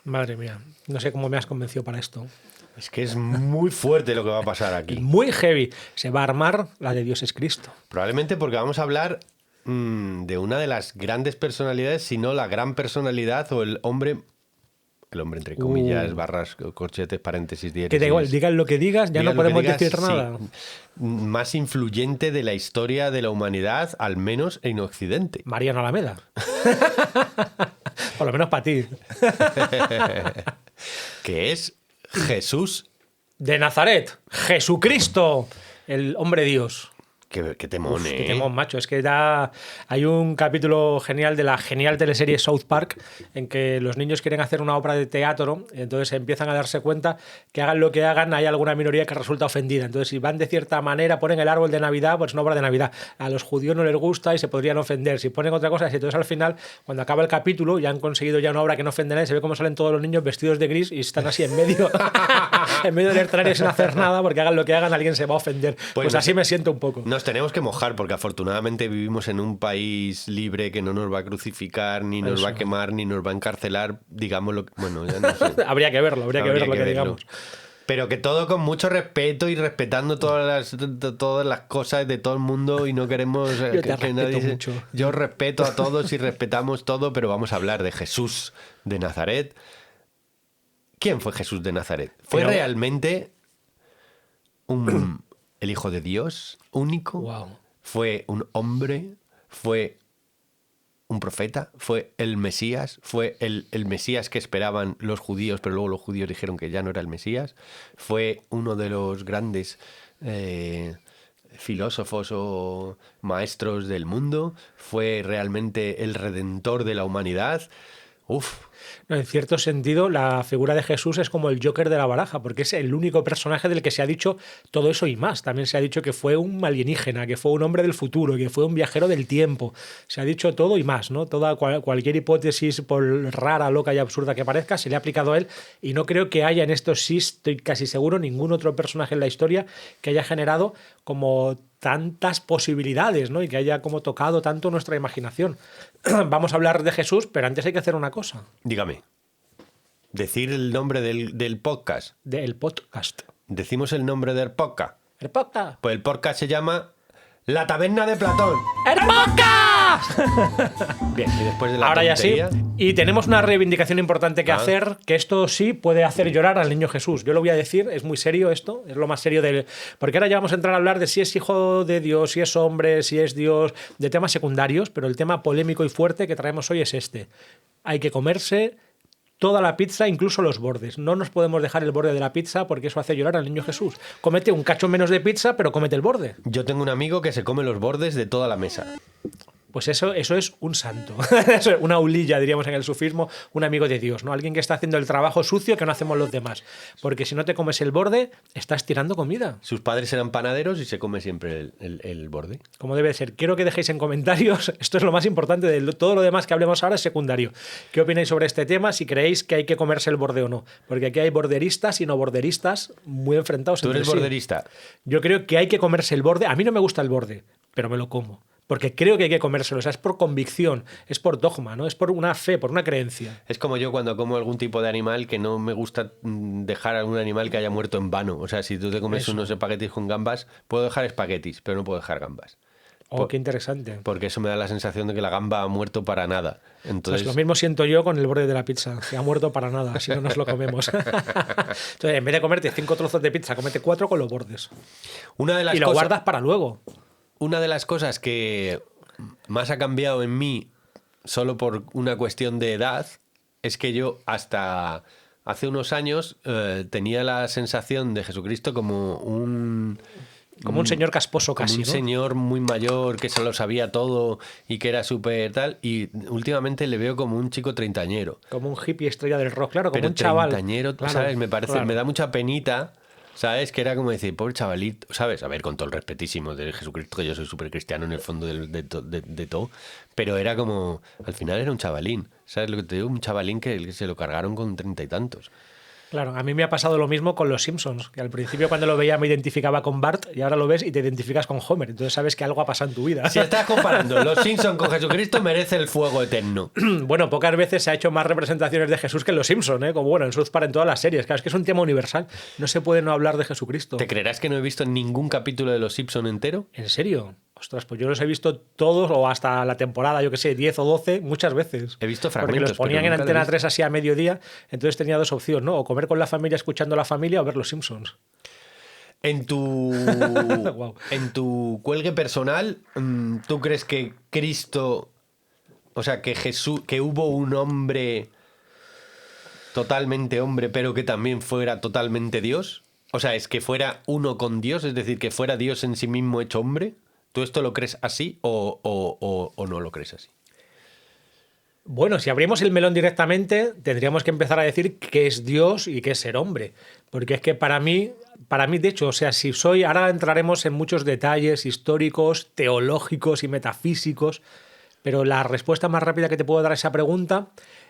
Madre mía, no sé cómo me has convencido para esto. Es que es muy fuerte lo que va a pasar aquí. Muy heavy. Se va a armar la de Dios es Cristo. Probablemente porque vamos a hablar de una de las grandes personalidades, si no la gran personalidad o el hombre entre comillas, barras, corchetes, paréntesis, Que diéresis. da igual, digas lo que digas, ya Digas no podemos digas, decir sí, nada. más influyente de la historia de la humanidad, al menos en Occidente. Mariano Alameda. Por lo menos para ti. Que es Jesús. De Nazaret, Jesucristo, el hombre Dios. Que temón, Uf, qué temón, macho. Es que hay un capítulo genial de la genial teleserie South Park en que los niños quieren hacer una obra de teatro, entonces empiezan a darse cuenta que hagan lo que hagan, hay alguna minoría que resulta ofendida. Entonces, si van de cierta manera, ponen el árbol de Navidad, pues es una obra de Navidad. A los judíos no les gusta y se podrían ofender. Si ponen otra cosa, entonces al final, cuando acaba el capítulo, ya han conseguido ya una obra que no ofende a nadie, se ve cómo salen todos los niños vestidos de gris y están así en medio, en medio del escenario sin hacer nada, porque hagan lo que hagan, alguien se va a ofender. Pues así me siento un poco. Nos tenemos que mojar porque afortunadamente vivimos en un país libre que no nos va a crucificar, ni nos va a quemar, ni nos va a encarcelar, digámoslo. Bueno, ya no sé. Habría que verlo, habría que ver lo que digamos. Pero que todo con mucho respeto y respetando todas las cosas de todo el mundo y no queremos que nadie mucho. Yo respeto a todos y respetamos todo, pero vamos a hablar de Jesús de Nazaret. ¿Quién fue Jesús de Nazaret? ¿Fue realmente el Hijo de Dios único? Wow. ¿Fue un hombre? ¿Fue un profeta? ¿Fue el Mesías? ¿Fue el Mesías que esperaban los judíos, pero luego los judíos dijeron que ya no era el Mesías? ¿Fue uno de los grandes filósofos o maestros del mundo? ¿Fue realmente el redentor de la humanidad? Uf. No, en cierto sentido, la figura de Jesús es como el Joker de la baraja, porque es el único personaje del que se ha dicho todo eso y más. También se ha dicho que fue un alienígena, que fue un hombre del futuro, que fue un viajero del tiempo. Se ha dicho todo y más, ¿no? Cualquier hipótesis, por rara, loca y absurda que parezca, se le ha aplicado a él. Y no creo que haya en esto, sí estoy casi seguro, ningún otro personaje en la historia que haya generado como tantas posibilidades, ¿no? Y que haya como tocado tanto nuestra imaginación. Vamos a hablar de Jesús, pero antes hay que hacer una cosa. Dígame. Decir el nombre del podcast. Del podcast. Decimos el nombre del podcast. ¿El podcast? Pues el podcast se llama La Taberna de Platón. ¡El podcast! Bien, y después de la ahora tontería... ya sí. Y tenemos una reivindicación importante que hacer, que esto sí puede hacer llorar al niño Jesús. Yo lo voy a decir, es muy serio esto, es lo más serio del... Porque ahora ya vamos a entrar a hablar de si es hijo de Dios, si es hombre, si es Dios, de temas secundarios, pero el tema polémico y fuerte que traemos hoy es este. Hay que comerse toda la pizza, incluso los bordes. No nos podemos dejar el borde de la pizza porque eso hace llorar al niño Jesús. Cómete un cacho menos de pizza, pero cómete el borde. Yo tengo un amigo que se come los bordes de toda la mesa. Pues eso es un santo. Una ulilla, diríamos en el sufismo, un amigo de Dios, ¿no? Alguien que está haciendo el trabajo sucio que no hacemos los demás. Porque si no te comes el borde, estás tirando comida. Sus padres eran panaderos y se come siempre el borde. Como debe ser. Quiero que dejéis en comentarios, esto es lo más importante, de todo lo demás que hablemos ahora es secundario. ¿Qué opináis sobre este tema? Si creéis que hay que comerse el borde o no. Porque aquí hay borderistas y no borderistas muy enfrentados entre sí. ¿Tú eres borderista? Yo creo que hay que comerse el borde. A mí no me gusta el borde, pero me lo como. Porque creo que hay que comérselo. O sea, es por convicción, es por dogma, ¿no? Es por una fe, por una creencia. Es como yo cuando como algún tipo de animal que no me gusta dejar algún animal que haya muerto en vano. O sea, si tú te comes unos espaguetis con gambas, puedo dejar espaguetis, pero no puedo dejar gambas. Qué interesante. Porque eso me da la sensación de que la gamba ha muerto para nada. Entonces... Pues lo mismo siento yo con el borde de la pizza, que ha muerto para nada, así no nos lo comemos. Entonces, en vez de comerte 5 trozos de pizza, comete 4 con los bordes. Y lo guardas para luego. Una de las cosas que más ha cambiado en mí, solo por una cuestión de edad, es que yo hasta hace unos años tenía la sensación de Jesucristo como un señor casposo casi, un ¿no? señor muy mayor que se lo sabía todo y que era súper tal. Y últimamente le veo como un chico treintañero. Como un hippie estrella del rock, claro, como pero un chaval. Treintañero, claro, ¿sabes? Me parece, claro. me da mucha penita. ¿Sabes? Que era como decir, pobre chavalito, ¿sabes? A ver, con todo el respetísimo de Jesucristo, que yo soy súper cristiano en el fondo de todo, pero era como, al final era un chavalín, ¿sabes lo que te digo? Un chavalín que se lo cargaron con 30 y tantos. Claro, a mí me ha pasado lo mismo con los Simpsons, que al principio cuando lo veía me identificaba con Bart y ahora lo ves y te identificas con Homer. Entonces sabes que algo ha pasado en tu vida. Si estás comparando Los Simpson con Jesucristo, merece el fuego eterno. Bueno, pocas veces se ha hecho más representaciones de Jesús que en los Simpsons, ¿eh? Como bueno, en South Park, en todas las series. Claro, es que es un tema universal. No se puede no hablar de Jesucristo. ¿Te creerás que no he visto ningún capítulo de Los Simpson entero? ¿En serio? Ostras, pues yo los he visto todos o hasta la temporada, yo que sé, 10 o 12, muchas veces. He visto Porque fragmentos, los ponían pero en nunca lo he Antena visto. 3 así a mediodía, entonces tenía dos opciones, ¿no? O comer con la familia escuchando a la familia o ver los Simpsons. En tu, Guau. en tu cuelgue personal, ¿tú crees que Cristo, o sea, que Jesús, que hubo un hombre totalmente hombre, pero que también fuera totalmente Dios? O sea, es que fuera uno con Dios, es decir, que fuera Dios en sí mismo hecho hombre. ¿Tú esto lo crees así o no lo crees así? Bueno, si abrimos el melón directamente, tendríamos que empezar a decir qué es Dios y qué es ser hombre. Porque es que para mí, de hecho, o sea, si soy, ahora entraremos en muchos detalles históricos, teológicos y metafísicos, pero la respuesta más rápida que te puedo dar a esa pregunta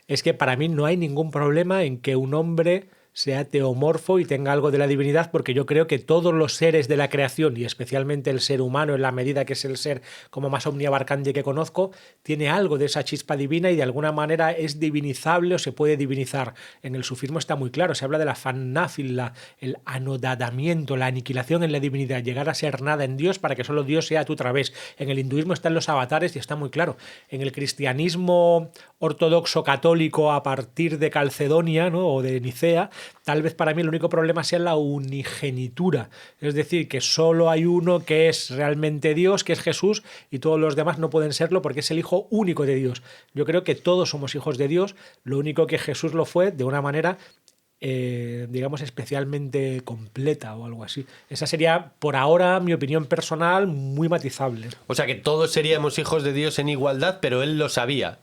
es que para mí no hay ningún problema en que un hombre sea teomorfo y tenga algo de la divinidad, porque yo creo que todos los seres de la creación, y especialmente el ser humano, en la medida que es el ser como más omniabarcante que conozco, tiene algo de esa chispa divina y de alguna manera es divinizable o se puede divinizar. En el sufismo está muy claro, se habla de la fannáfil, el anodadamiento, la aniquilación en la divinidad, llegar a ser nada en Dios para que solo Dios sea a tu través. En el hinduismo están los avatares y está muy claro. En el cristianismo ortodoxo católico a partir de Calcedonia, ¿no? O de Nicea, tal vez para mí el único problema sea la unigenitura, es decir, que solo hay uno que es realmente Dios, que es Jesús, y todos los demás no pueden serlo porque es el Hijo único de Dios. Yo creo que todos somos hijos de Dios, lo único que Jesús lo fue de una manera digamos, especialmente completa o algo así. Esa sería, por ahora, mi opinión personal, muy matizable. O sea, que todos seríamos hijos de Dios en igualdad, pero él lo sabía.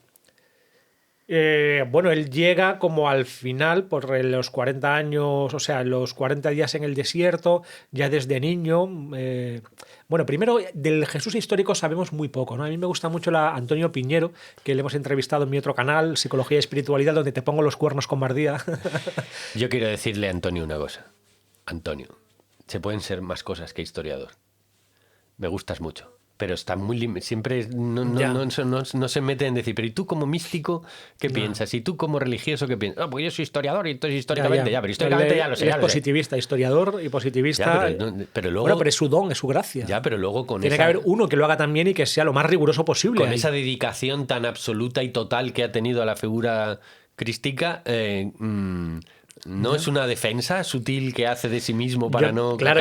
Bueno, él llega como al final, por los 40 años, o sea, los 40 días en el desierto, ya desde niño. Bueno, primero, del Jesús histórico sabemos muy poco, ¿no? A mí me gusta mucho Antonio Piñero, que le hemos entrevistado en mi otro canal, Psicología y Espiritualidad, donde te pongo los cuernos con Bardía. Yo quiero decirle a Antonio una cosa. Antonio, se pueden ser más cosas que historiador. Me gustas mucho. Pero está muy siempre no se mete en decir, pero ¿y tú como místico qué piensas? ¿Y tú como religioso qué piensas? Pues yo soy historiador y entonces históricamente pero históricamente ya lo sé. Él es positivista, historiador y positivista. Pero luego, bueno, pero es su don, es su gracia. Ya, pero luego Tiene que haber uno que lo haga tan bien y que sea lo más riguroso posible. Con esa dedicación tan absoluta y total que ha tenido a la figura crística, ¿no es una defensa sutil que hace de sí mismo para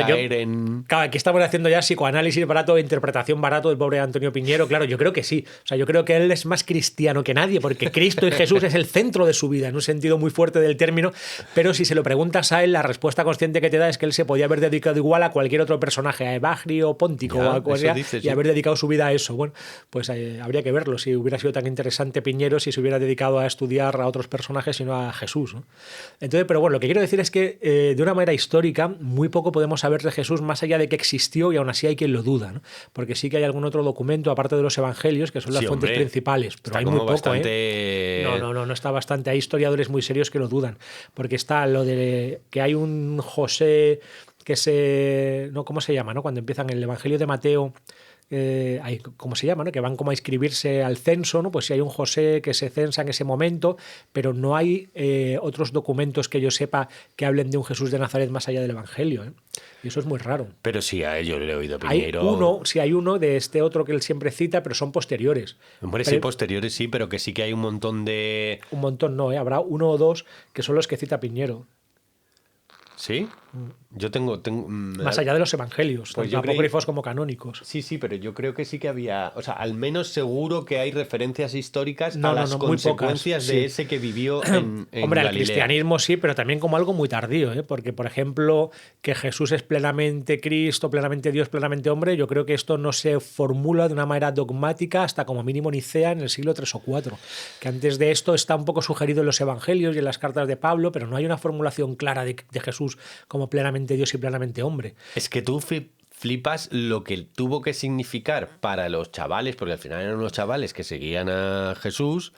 caer en...? Claro, aquí estamos haciendo ya psicoanálisis barato, interpretación barato del pobre Antonio Piñero. Claro, yo creo que sí. O sea, yo creo que él es más cristiano que nadie, porque Cristo y Jesús es el centro de su vida, en un sentido muy fuerte del término. Pero si se lo preguntas a él, la respuesta consciente que te da es que él se podía haber dedicado igual a cualquier otro personaje, a Evagrio, Póntico o a cualquiera, y haber dedicado su vida a eso. Bueno, pues habría que verlo. Si hubiera sido tan interesante Piñero, si se hubiera dedicado a estudiar a otros personajes y no a Jesús, ¿no? Entonces, pero bueno, lo que quiero decir es que de una manera histórica muy poco podemos saber de Jesús más allá de que existió y aún así hay quien lo duda, ¿no? Porque sí que hay algún otro documento aparte de los evangelios que son las fuentes principales, pero hay muy poco, bastante... No está bastante. Hay historiadores muy serios que lo dudan, porque está lo de que hay un José ¿cómo se llama, no? Cuando empiezan el Evangelio de Mateo, ¿cómo se llama, no? Que van como a inscribirse al censo, ¿no? Pues sí hay un José que se censa en ese momento, pero no hay otros documentos que yo sepa que hablen de un Jesús de Nazaret más allá del Evangelio, ¿eh? Y eso es muy raro. Pero sí, a ello le he oído a Piñero. Hay uno de este otro que él siempre cita, pero son posteriores. Hombre, sí, posteriores sí, pero que sí que hay un montón de... Un montón no, ¿eh? Habrá uno o dos que son los que cita Piñero. ¿Sí? Yo tengo más allá de los evangelios, pues tanto apócrifos como canónicos. Sí, pero yo creo que sí que había, o sea, al menos seguro que hay referencias históricas a las consecuencias de ese que vivió en Hombre, Galilea. Al cristianismo sí, pero también como algo muy tardío, ¿eh? Porque, por ejemplo, que Jesús es plenamente Cristo, plenamente Dios, plenamente hombre, yo creo que esto no se formula de una manera dogmática hasta como mínimo Nicea en el siglo III o IV. Que antes de esto está un poco sugerido en los evangelios y en las cartas de Pablo, pero no hay una formulación clara de Jesús como plenamente Dios y plenamente hombre. Es que tú flipas lo que tuvo que significar para los chavales, porque al final eran unos chavales que seguían a Jesús,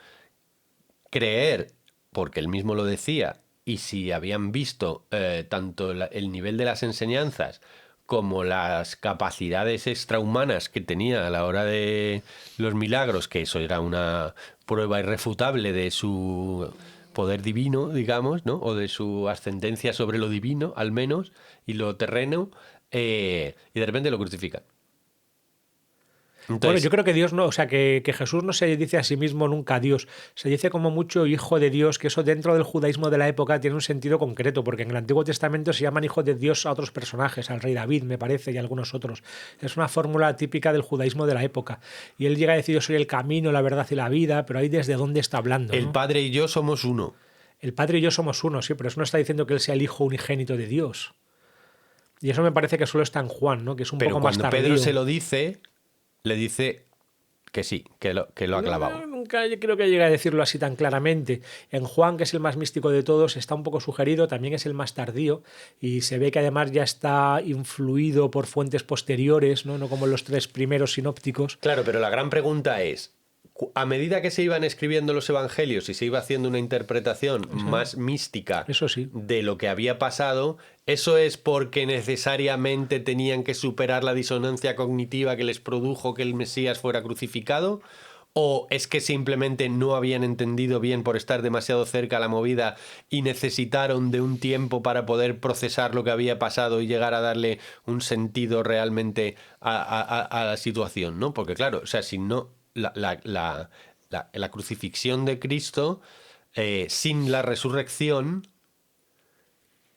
creer, porque él mismo lo decía, y si habían visto tanto el nivel de las enseñanzas como las capacidades extrahumanas que tenía a la hora de los milagros, que eso era una prueba irrefutable de su poder divino, digamos, ¿no? O de su ascendencia sobre lo divino, al menos, y lo terreno, y de repente lo crucifican. Bueno, Entonces, yo creo que Dios no, o sea, que Jesús no se dice a sí mismo nunca Dios, se dice como mucho hijo de Dios, que eso dentro del judaísmo de la época tiene un sentido concreto, porque en el Antiguo Testamento se llaman hijos de Dios a otros personajes, al rey David, me parece, y algunos otros. Es una fórmula típica del judaísmo de la época. Y él llega a decir, yo soy el camino, la verdad y la vida, pero ahí desde dónde está hablando, el ¿no? Padre y yo somos uno. El Padre y yo somos uno, sí, pero eso no está diciendo que él sea el hijo unigénito de Dios. Y eso me parece que solo está en Juan, ¿no? Que es un Pero poco más cuando Pedro tardío. se lo dice, le dice que sí, que lo ha clavado. No, nunca yo creo que llegue a decirlo así tan claramente. En Juan, que es el más místico de todos, está un poco sugerido, también es el más tardío y se ve que además ya está influido por fuentes posteriores, ¿no? No como los tres primeros sinópticos. Claro, pero la gran pregunta es, a medida que se iban escribiendo los evangelios y se iba haciendo una interpretación más mística Eso sí. de lo que había pasado, ¿eso es porque necesariamente tenían que superar la disonancia cognitiva que les produjo que el Mesías fuera crucificado? ¿O es que simplemente no habían entendido bien por estar demasiado cerca a la movida y necesitaron de un tiempo para poder procesar lo que había pasado y llegar a darle un sentido realmente a la situación, ¿no? Porque claro, o sea, si no, la crucifixión de Cristo sin la resurrección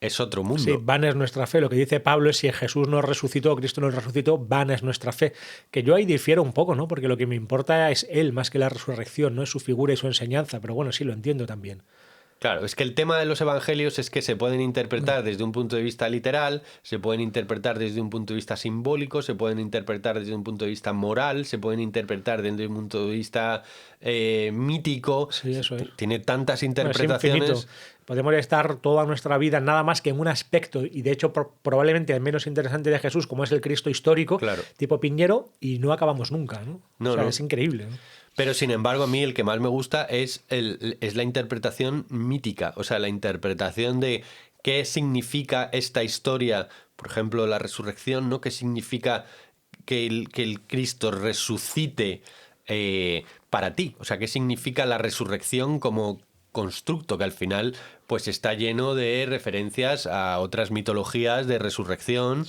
es otro Sí, mundo. vana es nuestra fe. Lo que dice Pablo es si Jesús no resucitó, Cristo no resucitó, vana es nuestra fe. Que yo ahí difiero un poco, ¿no? Porque lo que me importa es él más que la resurrección, no es su figura y su enseñanza. Pero bueno, sí, lo entiendo también. Claro, es que el tema de los evangelios es que se pueden interpretar desde un punto de vista literal, se pueden interpretar desde un punto de vista simbólico, se pueden interpretar desde un punto de vista moral, se pueden interpretar desde un punto de vista mítico. Sí, eso es. Tiene tantas Bueno, es infinito. interpretaciones. Podemos estar toda nuestra vida nada más que en un aspecto, y de hecho probablemente el menos interesante de Jesús, como es el Cristo histórico, Claro. tipo Piñero, y no acabamos nunca, ¿no? No, o sea, no. es increíble, ¿no? Pero sin embargo, a mí el que más me gusta es la interpretación mítica, o sea, la interpretación de qué significa esta historia, por ejemplo, la resurrección, ¿no? ¿Qué significa que el Cristo resucite para ti? O sea, ¿qué significa la resurrección como constructo que al final pues está lleno de referencias a otras mitologías de resurrección?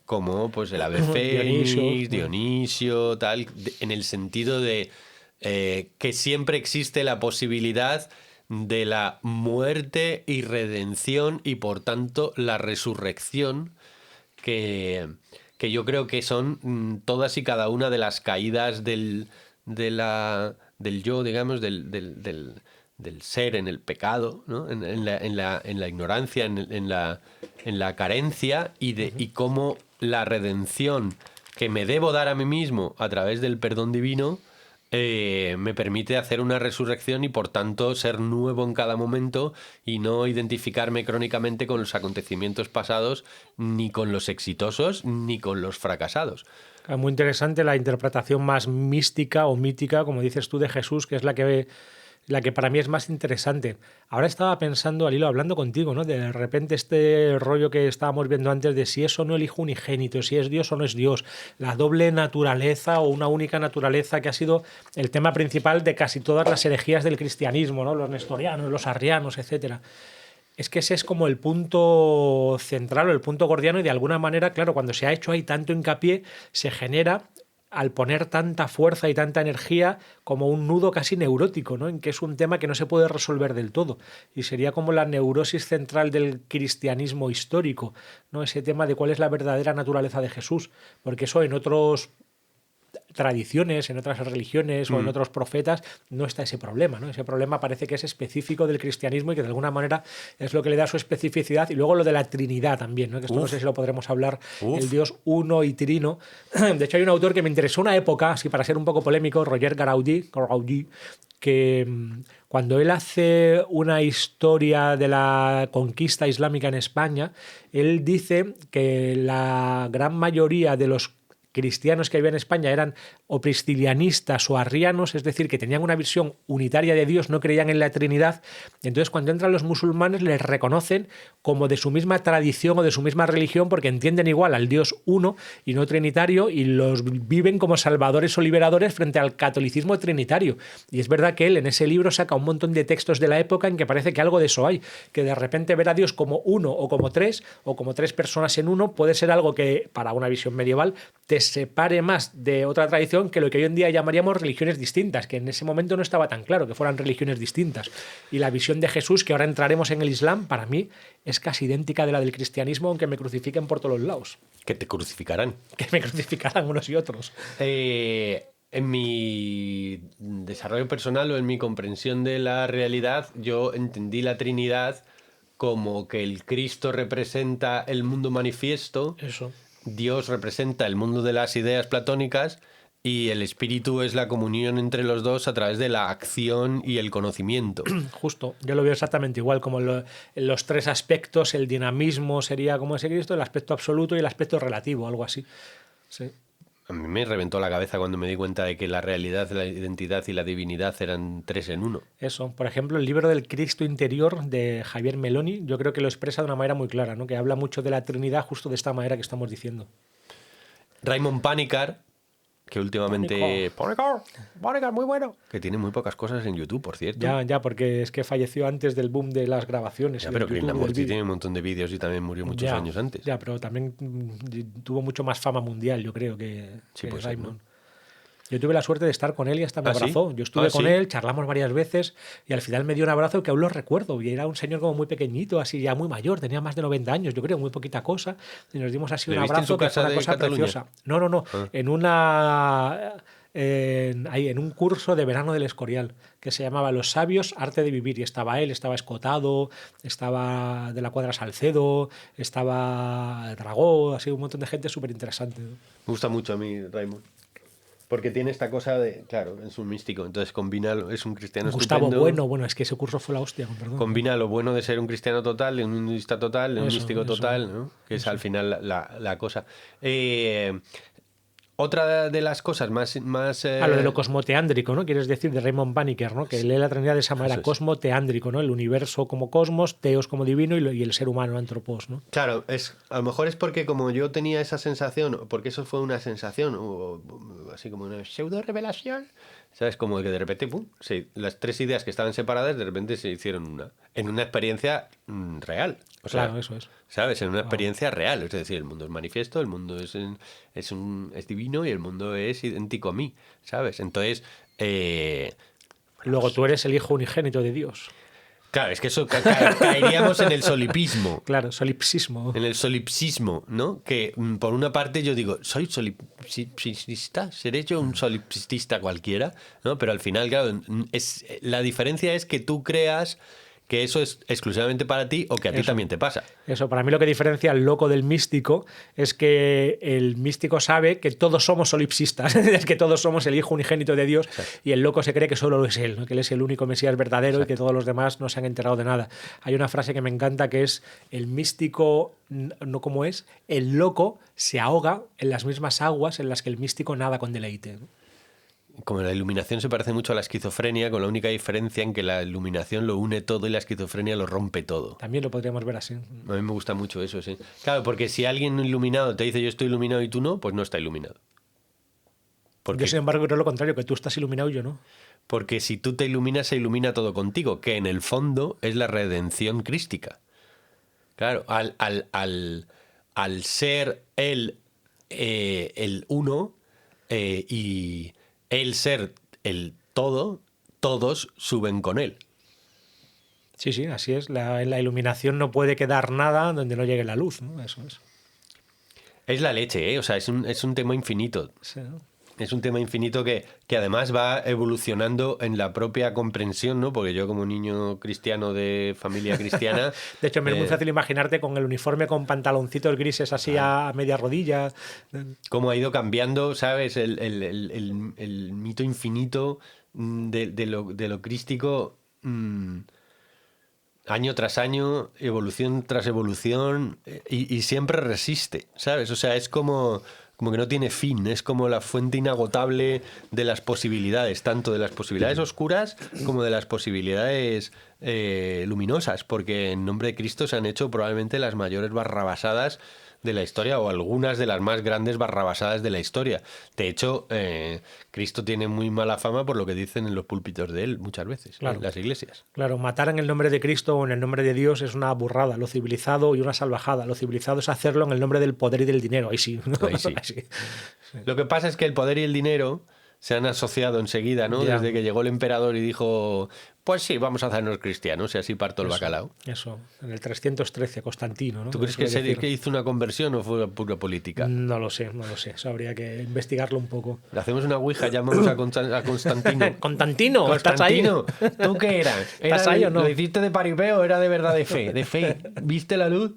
Como pues el ave fénix, Dionisio, tal, en el sentido de que siempre existe la posibilidad de la muerte y redención y por tanto la resurrección que yo creo que son todas y cada una de las caídas del yo, digamos, del ser en el pecado, ¿no? En la ignorancia, en la carencia y cómo la redención que me debo dar a mí mismo a través del perdón divino me permite hacer una resurrección y por tanto ser nuevo en cada momento y no identificarme crónicamente con los acontecimientos pasados, ni con los exitosos, ni con los fracasados. Muy interesante la interpretación más mística o mítica, como dices tú, de Jesús, que es la que para mí es más interesante. Ahora estaba pensando, al hilo, hablando contigo, ¿no? De repente este rollo que estábamos viendo antes de si es o no el hijo unigénito, si es Dios o no es Dios, la doble naturaleza o una única naturaleza, que ha sido el tema principal de casi todas las herejías del cristianismo, ¿no? Los nestorianos, los arrianos, etcétera. Es que ese es como el punto central o el punto gordiano y de alguna manera, claro, cuando se ha hecho ahí tanto hincapié, se genera al poner tanta fuerza y tanta energía como un nudo casi neurótico, ¿no? En que es un tema que no se puede resolver del todo. Y sería como la neurosis central del cristianismo histórico, ¿no? Ese tema de cuál es la verdadera naturaleza de Jesús. Porque eso en otros tradiciones, en otras religiones o en otros profetas, no está ese problema, ¿no? Ese problema parece que es específico del cristianismo y que de alguna manera es lo que le da su especificidad. Y luego lo de la Trinidad también, ¿no? Que esto no sé si lo podremos hablar, el Dios uno y trino. De hecho, hay un autor que me interesó una época, así para ser un poco polémico, Roger Garaudí, que cuando él hace una historia de la conquista islámica en España, él dice que la gran mayoría de los cristianos que había en España eran o priscilianistas o arrianos, es decir, que tenían una visión unitaria de Dios, no creían en la Trinidad. Y entonces cuando entran los musulmanes les reconocen como de su misma tradición o de su misma religión porque entienden igual al Dios uno y no trinitario y los viven como salvadores o liberadores frente al catolicismo trinitario. Y es verdad que él en ese libro saca un montón de textos de la época en que parece que algo de eso hay, que de repente ver a Dios como uno o como tres personas en uno puede ser algo que para una visión medieval te separe más de otra tradición que lo que hoy en día llamaríamos religiones distintas, que en ese momento no estaba tan claro que fueran religiones distintas. Y la visión de Jesús, que ahora entraremos en el Islam, para mí es casi idéntica de la del cristianismo, aunque me crucifiquen por todos los lados. Que te crucificarán. Que me crucificarán unos y otros. En mi desarrollo personal o en mi comprensión de la realidad, yo entendí la Trinidad como que el Cristo representa el mundo manifiesto, Eso. Dios representa el mundo de las ideas platónicas y el Espíritu es la comunión entre los dos a través de la acción y el conocimiento. Justo, yo lo veo exactamente igual, como los tres aspectos, el dinamismo sería como ese Cristo, el aspecto absoluto y el aspecto relativo, algo así. Sí. A mí me reventó la cabeza cuando me di cuenta de que la realidad, la identidad y la divinidad eran tres en uno. Eso, por ejemplo, el libro del Cristo interior de Javier Meloni, yo creo que lo expresa de una manera muy clara, ¿no? Que habla mucho de la Trinidad justo de esta manera que estamos diciendo. Raymond Panikkar, que últimamente... Panikkar, muy bueno. Que tiene muy pocas cosas en YouTube, por cierto. Ya, porque es que falleció antes del boom de las grabaciones. Ya, pero Krishnamurti tiene un montón de vídeos y también murió muchos años antes. Ya, pero también tuvo mucho más fama mundial, yo creo, que pues Raymond. ¿no? Yo tuve la suerte de estar con él y hasta me abrazó. ¿Sí? Yo estuve con él, charlamos varias veces y al final me dio un abrazo que aún lo recuerdo. Y era un señor como muy pequeñito, así ya muy mayor, tenía más de 90 años, yo creo, muy poquita cosa. Y nos dimos así un abrazo que fue una cosa preciosa. No. En un curso de verano del Escorial que se llamaba Los Sabios, Arte de Vivir. Y estaba él, estaba Escotado, estaba de la Cuadra Salcedo, estaba Dragó, así un montón de gente súper interesante. Me gusta mucho a mí, Raymond. Porque tiene esta cosa de, claro, es un místico, entonces combina, es un cristiano Gustavo estupendo. Bueno, es que ese curso fue la hostia, perdón. Combina lo bueno de ser un cristiano total, de un hinduista total, de un místico total, ¿no? Que es al final la cosa. Otra de las cosas más lo de lo cosmoteándrico, ¿no? Quieres decir de Raymond Panikkar, ¿no? Que lee la Trinidad de esa manera, cosmoteándrico, ¿no? El universo como cosmos, teos como divino y el ser humano, antropos, ¿no? Claro, a lo mejor es porque como yo tenía esa sensación, porque eso fue una sensación, o así como una pseudo revelación, ¿sabes? Como que de repente, ¡pum! Sí, las tres ideas que estaban separadas de repente se hicieron una. En una experiencia real. O sea, claro, eso es. ¿Sabes? En una experiencia real. Es decir, el mundo es manifiesto, el mundo es divino y el mundo es idéntico a mí. ¿Sabes? Entonces... Luego tú eres el hijo unigénito de Dios. Claro, es que eso caeríamos en el solipismo. Claro, solipsismo. En el solipsismo, ¿no? Que por una parte yo digo, soy solipsista, seré yo un solipsista cualquiera, ¿no? Pero al final, claro, la diferencia es que tú creas que eso es exclusivamente para ti o que a ti también te pasa. Eso, para mí lo que diferencia al loco del místico es que el místico sabe que todos somos solipsistas, es que todos somos el hijo unigénito de Dios. Exacto. Y el loco se cree que solo es él, ¿no? Que él es el único Mesías verdadero. Exacto. Y que todos los demás no se han enterado de nada. Hay una frase que me encanta que es: el místico, no como es, el loco se ahoga en las mismas aguas en las que el místico nada con deleite, ¿no? Como la iluminación se parece mucho a la esquizofrenia, con la única diferencia en que la iluminación lo une todo y la esquizofrenia lo rompe todo. También lo podríamos ver así. A mí me gusta mucho eso, sí. Claro, porque si alguien iluminado te dice yo estoy iluminado y tú no, pues no está iluminado. Porque, yo, sin embargo, creo lo contrario, que tú estás iluminado y yo no. Porque si tú te iluminas, se ilumina todo contigo, que en el fondo es la redención crística. Claro, al ser él el uno y el ser el todo, todos suben con él. Sí, así es. En la iluminación no puede quedar nada donde no llegue la luz, ¿no? Eso es. Es la leche, ¿eh? O sea, es un tema infinito. Sí, ¿no? Es un tema infinito que además va evolucionando en la propia comprensión, ¿no? Porque yo como niño cristiano de familia cristiana... De hecho, me es muy fácil imaginarte con el uniforme con pantaloncitos grises así a media rodilla. Cómo ha ido cambiando, ¿sabes? El mito infinito de lo crístico, año tras año, evolución tras evolución, y siempre resiste, ¿sabes? O sea, es como como que no tiene fin, es como la fuente inagotable de las posibilidades, tanto de las posibilidades oscuras como de las posibilidades luminosas, porque en nombre de Cristo se han hecho probablemente las mayores barrabasadas de la historia, o algunas de las más grandes barrabasadas de la historia. De hecho, Cristo tiene muy mala fama por lo que dicen en los púlpitos de él muchas veces, Claro. en las iglesias. Claro, matar en el nombre de Cristo o en el nombre de Dios es una burrada, lo civilizado y una salvajada. Lo civilizado es hacerlo en el nombre del poder y del dinero. Ahí sí. Ahí sí. Ahí sí. Lo que pasa es que el poder y el dinero se han asociado enseguida, ¿no? Ya. Desde que llegó el emperador y dijo, pues sí, vamos a hacernos cristianos y así parto el bacalao. Eso, en el 313, Constantino, ¿no? ¿Tú crees que hizo una conversión o fue pura política? No lo sé. Eso habría que investigarlo un poco. Le hacemos una ouija, llamamos a Constantino. Constantino, ¿estás ahí? Constantino, ¿tú qué eras? ¿Estás ahí o no? ¿Lo hiciste de paripeo o era de verdad de fe? ¿De fe? ¿Viste la luz?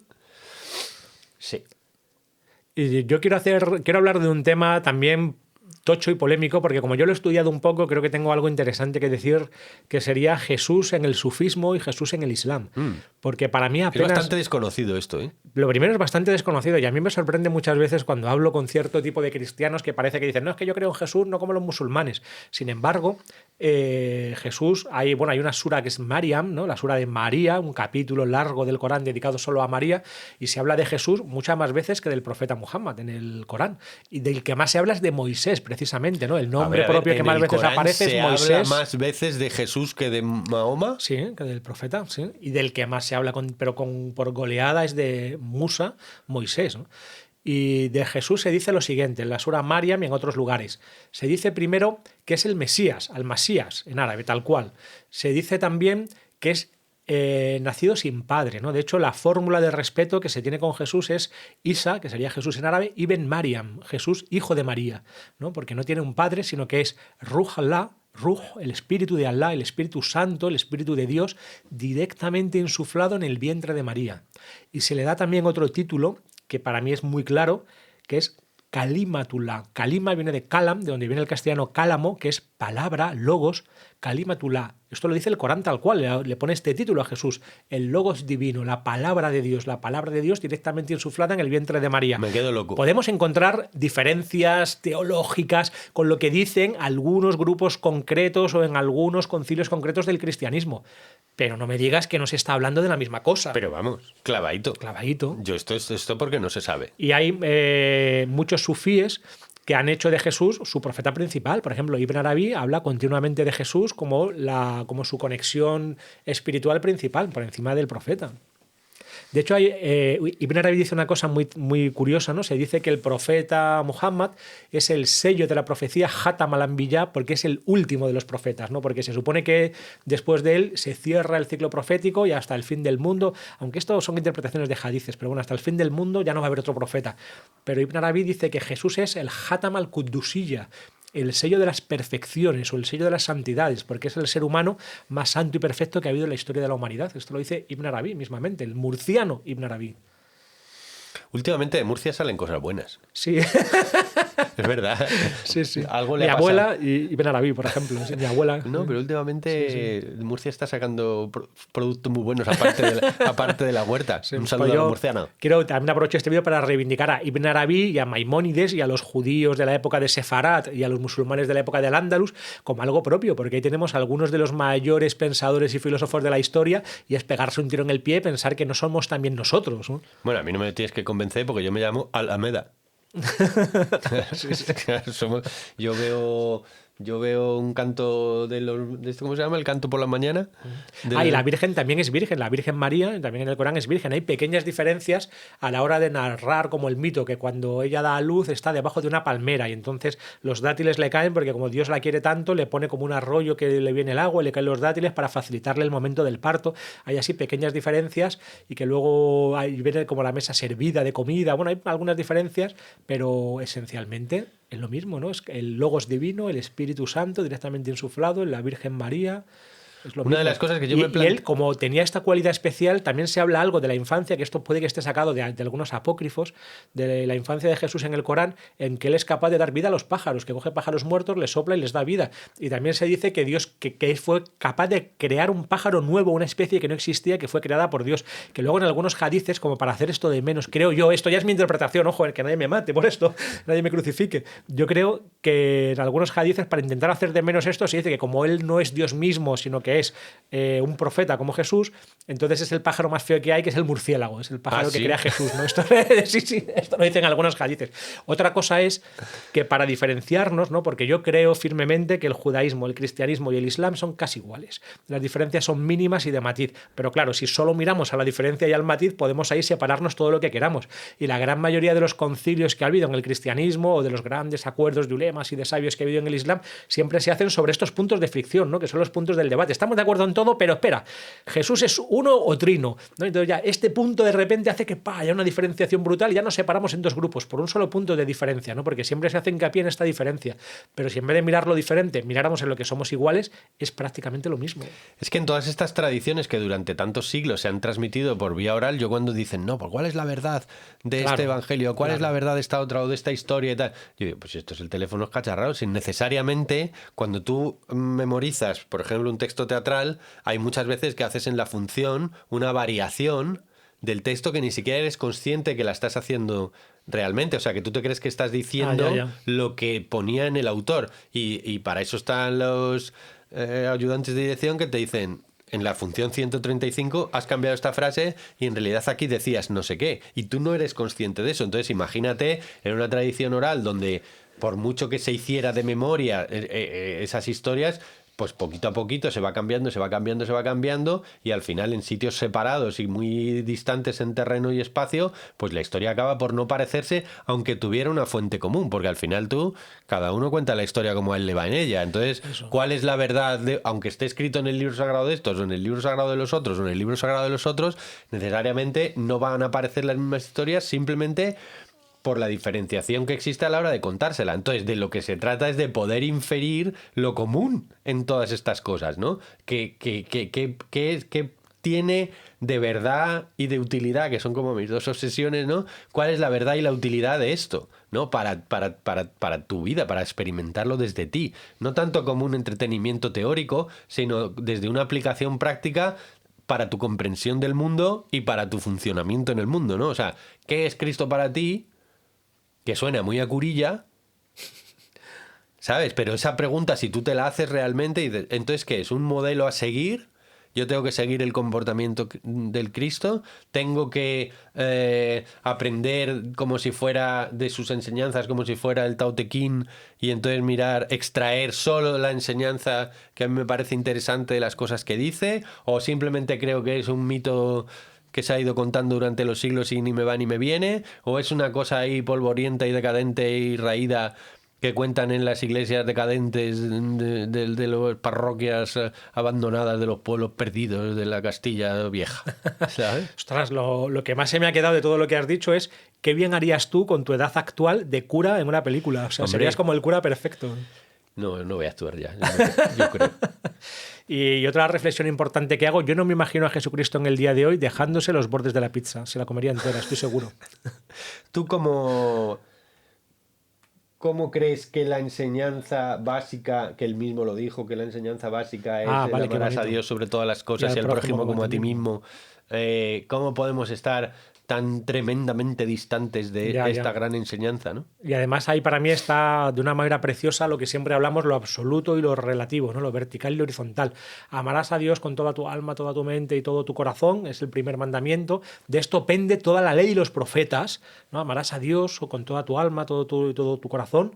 Sí. Y yo quiero hablar de un tema también tocho y polémico, porque como yo lo he estudiado un poco, creo que tengo algo interesante que decir, que sería Jesús en el sufismo y Jesús en el Islam. Porque para mí Es apenas... bastante desconocido esto, ¿eh? Lo primero es bastante desconocido y a mí me sorprende muchas veces cuando hablo con cierto tipo de cristianos que parece que dicen, no, es que yo creo en Jesús, no como los musulmanes. Sin embargo, Jesús, hay una sura que es Mariam, ¿no? La sura de María, un capítulo largo del Corán dedicado solo a María, y se habla de Jesús muchas más veces que del profeta Muhammad en el Corán. Y del que más se habla es de Moisés, precisamente, ¿no? El nombre propio que más veces aparece es Moisés. ¿Se habla más veces de Jesús que de Mahoma? Sí, que del profeta, sí. Y del que más se habla, por goleada, es de Musa, Moisés, ¿no? Y de Jesús se dice lo siguiente, en la sura Mariam y en otros lugares. Se dice primero que es el Mesías, al-Masías, en árabe, tal cual. Se dice también que es nacido sin padre, ¿no? De hecho, la fórmula de respeto que se tiene con Jesús es Isa, que sería Jesús en árabe, Ibn Mariam, Jesús, hijo de María, ¿no? Porque no tiene un padre, sino que es Ruh Allah, Ruh, el espíritu de Allah, el Espíritu Santo, el Espíritu de Dios, directamente insuflado en el vientre de María. Y se le da también otro título, que para mí es muy claro, que es Kalimatullah. Kalima viene de kalam, de donde viene el castellano cálamo, que es palabra, logos, Kalimatullah. Esto lo dice el Corán tal cual, le pone este título a Jesús, el logos divino, la palabra de Dios directamente insuflada en el vientre de María. Me quedo loco. Podemos encontrar diferencias teológicas con lo que dicen algunos grupos concretos o en algunos concilios concretos del cristianismo, pero no me digas que no se está hablando de la misma cosa. Pero vamos, clavadito. Clavadito. Yo esto porque no se sabe. Y hay muchos sufíes que han hecho de Jesús su profeta principal. Por ejemplo, Ibn Arabi habla continuamente de Jesús como su conexión espiritual principal, por encima del profeta. De hecho, Ibn Arabi dice una cosa muy, muy curiosa, ¿no? Se dice que el profeta Muhammad es el sello de la profecía Hatam al-Anbiya porque es el último de los profetas, ¿no? Porque se supone que después de él se cierra el ciclo profético y hasta el fin del mundo, aunque esto son interpretaciones de hadices, pero bueno, hasta el fin del mundo ya no va a haber otro profeta. Pero Ibn Arabi dice que Jesús es el Hatam al-Quddusiyya, el sello de las perfecciones o el sello de las santidades, porque es el ser humano más santo y perfecto que ha habido en la historia de la humanidad. Esto lo dice Ibn Arabi mismamente, el murciano Ibn Arabi. Últimamente de Murcia salen cosas buenas. Sí. Es verdad. Sí, sí. Algo le mi ha abuela y Ibn Arabi, por ejemplo. Sí, mi abuela. No, pero últimamente Murcia está sacando productos muy buenos aparte de la huerta. Sí, Un saludo pues a la murciana. Quiero también aprovecho este vídeo para reivindicar a Ibn Arabi y a Maimónides y a los judíos de la época de Sefarat y a los musulmanes de la época del Andalus como algo propio, porque ahí tenemos algunos de los mayores pensadores y filósofos de la historia y es pegarse un tiro en el pie y pensar que no somos también nosotros, ¿no? Bueno, a mí no me tienes que convencer porque yo me llamo Alameda. Sí, sí. Yo veo un canto de esto, ¿cómo se llama? El canto por la mañana. Y la Virgen también es virgen, la Virgen María también en el Corán es virgen. Hay pequeñas diferencias a la hora de narrar como el mito, que cuando ella da a luz está debajo de una palmera y entonces los dátiles le caen porque como Dios la quiere tanto, le pone como un arroyo que le viene el agua y le caen los dátiles para facilitarle el momento del parto. Hay así pequeñas diferencias y que luego viene como la mesa servida de comida. Bueno, hay algunas diferencias, pero esencialmente es lo mismo, ¿no? Es el Logos divino, el Espíritu Santo directamente insuflado en la Virgen María. Es lo Una de mismo. las cosas que yo y, me y planteo... él, como tenía esta cualidad especial, también se habla algo de la infancia, que esto puede que esté sacado de algunos apócrifos, de la infancia de Jesús en el Corán, en que él es capaz de dar vida a los pájaros, que coge pájaros muertos, les sopla y les da vida. Y también se dice que Dios que fue capaz de crear un pájaro nuevo, una especie que no existía, que fue creada por Dios. Que luego en algunos hadices, como para hacer esto de menos, creo yo, esto ya es mi interpretación, ojo, que nadie me mate por esto, nadie me crucifique. Yo creo que en algunos hadices, para intentar hacer de menos esto, se dice que como él no es Dios mismo, sino que es un profeta como Jesús, entonces es el pájaro más feo que hay, que es el murciélago, es el pájaro que ¿sí? crea Jesús, ¿no? Esto, sí, esto lo dicen algunos hadices. Otra cosa es que para diferenciarnos, ¿no? Porque yo creo firmemente que el judaísmo, el cristianismo y el islam son casi iguales. Las diferencias son mínimas y de matiz, pero claro, si solo miramos a la diferencia y al matiz, podemos ahí separarnos todo lo que queramos. Y la gran mayoría de los concilios que ha habido en el cristianismo o de los grandes acuerdos de ulemas y de sabios que ha habido en el islam siempre se hacen sobre estos puntos de fricción, ¿no? Que son los puntos del debate. Estamos de acuerdo en todo, pero espera, ¿Jesús es uno o trino? ¿No? Entonces ya este punto de repente hace que haya una diferenciación brutal y ya nos separamos en dos grupos por un solo punto de diferencia, ¿no? Porque siempre se hace hincapié en esta diferencia. Pero si en vez de mirar lo diferente, miráramos en lo que somos iguales, es prácticamente lo mismo. Es que en todas estas tradiciones que durante tantos siglos se han transmitido por vía oral, yo cuando dicen, no, pues ¿cuál es la verdad de este evangelio? ¿Cuál es la verdad de esta otra o de esta historia y tal? Yo digo, pues esto es el teléfono escacharrado. Sin necesariamente, cuando tú memorizas, por ejemplo, un texto teatral, hay muchas veces que haces en la función una variación del texto que ni siquiera eres consciente que la estás haciendo realmente. O sea, que tú te crees que estás diciendo lo que ponía en el autor. Y para eso están los ayudantes de dirección que te dicen, en la función 135 has cambiado esta frase y en realidad aquí decías no sé qué. Y tú no eres consciente de eso. Entonces imagínate en una tradición oral donde por mucho que se hiciera de memoria esas historias, pues poquito a poquito se va cambiando, se va cambiando, se va cambiando, y al final en sitios separados y muy distantes en terreno y espacio, pues la historia acaba por no parecerse, aunque tuviera una fuente común, porque al final cada uno cuenta la historia como a él le va en ella. Entonces, ¿cuál es la verdad? Aunque esté escrito en el libro sagrado de estos, o en el libro sagrado de los otros, o en el libro sagrado de los otros, necesariamente no van a aparecer las mismas historias, simplemente por la diferenciación que existe a la hora de contársela. Entonces, de lo que se trata es de poder inferir lo común en todas estas cosas, ¿no? ¿Qué tiene de verdad y de utilidad, que son como mis dos obsesiones, ¿no? ¿Cuál es la verdad y la utilidad de esto, ¿no? Para tu vida, para experimentarlo desde ti. No tanto como un entretenimiento teórico, sino desde una aplicación práctica para tu comprensión del mundo y para tu funcionamiento en el mundo, ¿no? O sea, ¿qué es Cristo para ti? Que suena muy a curilla, ¿sabes? Pero esa pregunta, si tú te la haces realmente, entonces, ¿qué es? ¿Un modelo a seguir? Yo tengo que seguir el comportamiento del Cristo, tengo que aprender como si fuera de sus enseñanzas, como si fuera el Tao Te Ching, y entonces extraer solo la enseñanza que a mí me parece interesante de las cosas que dice, o simplemente creo que es un mito que se ha ido contando durante los siglos y ni me va ni me viene, o es una cosa ahí polvorienta y decadente y raída que cuentan en las iglesias decadentes de las parroquias abandonadas de los pueblos perdidos de la Castilla vieja, ¿sabes? Ostras, lo que más se me ha quedado de todo lo que has dicho es qué bien harías tú con tu edad actual de cura en una película. O sea, Hombre, serías como el cura perfecto. No voy a actuar ya, yo creo. Y otra reflexión importante que hago, yo no me imagino a Jesucristo en el día de hoy dejándose los bordes de la pizza. Se la comería entera, estoy seguro. ¿Tú cómo crees que la enseñanza básica, que él mismo lo dijo, que la enseñanza básica es vale, amarás a Dios sobre todas las cosas y al prójimo como a ti mismo? ¿Cómo podemos estar tan tremendamente distantes de esta gran enseñanza, ¿no? Y además ahí para mí está de una manera preciosa lo que siempre hablamos, lo absoluto y lo relativo, ¿no? Lo vertical y lo horizontal. Amarás a Dios con toda tu alma, toda tu mente y todo tu corazón, es el primer mandamiento. De esto pende toda la ley y los profetas, ¿no? Amarás a Dios con toda tu alma, todo tu corazón.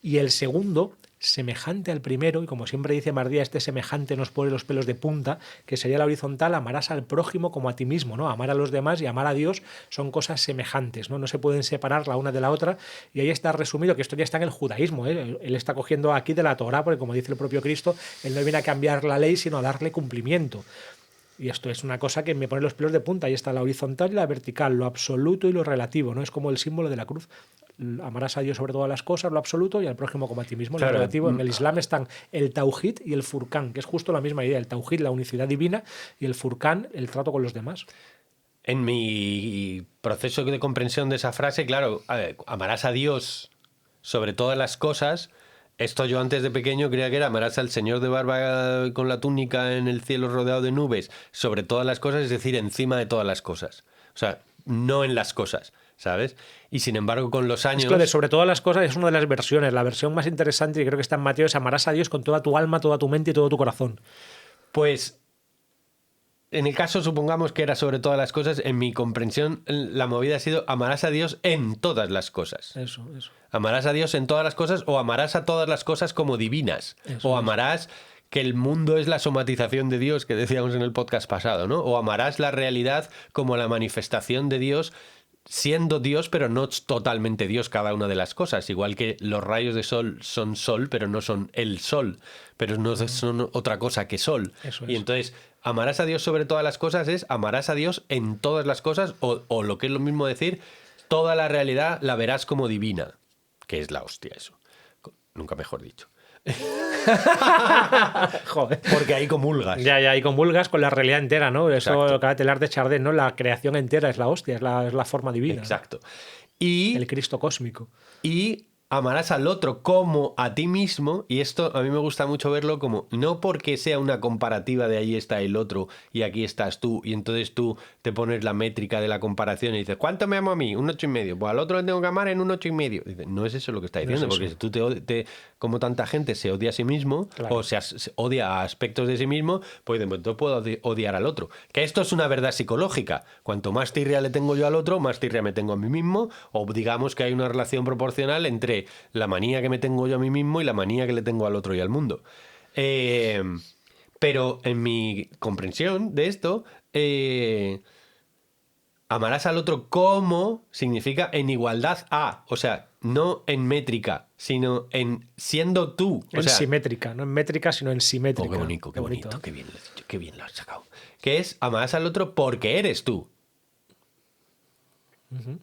Y el segundo, semejante al primero, y como siempre dice Mardía, este semejante nos pone los pelos de punta, que sería la horizontal, amarás al prójimo como a ti mismo, ¿no? Amar a los demás y amar a Dios son cosas semejantes, ¿no? No se pueden separar la una de la otra, y ahí está resumido que esto ya está en el judaísmo, ¿eh? Él está cogiendo aquí de la Torá, porque como dice el propio Cristo, él no viene a cambiar la ley, sino a darle cumplimiento. Y esto es una cosa que me pone los pelos de punta. Ahí está la horizontal y la vertical, lo absoluto y lo relativo, ¿no? Es como el símbolo de la cruz. Amarás a Dios sobre todas las cosas, lo absoluto, y al prójimo como a ti mismo, Claro. lo relativo. En el Islam están el Tauhid y el Furqán, que es justo la misma idea. El Tauhid, la unicidad divina, y el Furqán, el trato con los demás. En mi proceso de comprensión de esa frase, claro, a ver, amarás a Dios sobre todas las cosas. Esto yo antes de pequeño creía que era amarás al señor de barba con la túnica en el cielo rodeado de nubes sobre todas las cosas, es decir, encima de todas las cosas. O sea, no en las cosas, ¿sabes? Y sin embargo, con los años... Es que lo de sobre todas las cosas es una de las versiones. La versión más interesante, y creo que está en Mateo, es amarás a Dios con toda tu alma, toda tu mente y todo tu corazón. Pues, en el caso, supongamos que era sobre todas las cosas, en mi comprensión, la movida ha sido amarás a Dios en todas las cosas. Eso. Amarás a Dios en todas las cosas o amarás a todas las cosas como divinas. Eso O es. amarás que el mundo es la somatización de Dios, que decíamos en el podcast pasado, ¿no? O amarás la realidad como la manifestación de Dios, siendo Dios, pero no totalmente Dios cada una de las cosas. Igual que los rayos de sol, pero no son el sol, pero no son otra cosa que sol. Eso Y es. entonces, amarás a Dios sobre todas las cosas es amarás a Dios en todas las cosas, o lo que es lo mismo decir, toda la realidad la verás como divina, que es la hostia eso. Nunca mejor dicho. Joder. Porque ahí comulgas. Ya, y comulgas con la realidad entera, ¿no? Eso Exacto. acaba de telar de Chardin, ¿no? La creación entera es la hostia, es la forma divina. Exacto. Y, El Cristo cósmico. y amarás al otro como a ti mismo, y esto a mí me gusta mucho verlo como, no porque sea una comparativa de ahí está el otro y aquí estás tú, y entonces tú te pones la métrica de la comparación y dices, ¿cuánto me amo a mí? 1,5. Pues al otro le tengo que amar en 1,5. Dice, no es eso lo que está diciendo, es porque eso. si tú como tanta gente se odia a sí mismo, Claro. o se odia a aspectos de sí mismo, pues entonces puedo odiar al otro. Que esto es una verdad psicológica. Cuanto más tirria le tengo yo al otro, más tirria me tengo a mí mismo, o digamos que hay una relación proporcional entre la manía que me tengo yo a mí mismo y la manía que le tengo al otro y al mundo. Pero en mi comprensión de esto, amarás al otro como significa en igualdad a, o sea, no en métrica, sino en siendo tú. O En sea, simétrica, no en métrica, sino en simétrica. qué bonito, qué bonito, ¿eh? qué bien lo has dicho, qué bien lo has sacado. Que es amarás al otro porque eres tú.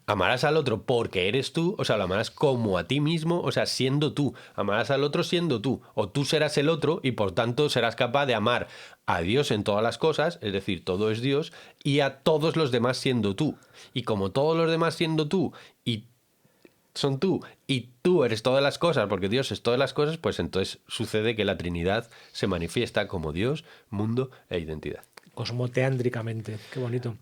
Amarás al otro porque eres tú, o sea, lo amarás como a ti mismo, o sea, siendo tú. Amarás al otro siendo tú, o tú serás el otro y por tanto serás capaz de amar a Dios en todas las cosas, es decir, todo es Dios, y a todos los demás siendo tú. Y como todos los demás siendo tú y son tú, y tú eres todas las cosas, porque Dios es todas las cosas, pues entonces sucede que la Trinidad se manifiesta como Dios, mundo e identidad. Cosmoteándricamente. Qué bonito.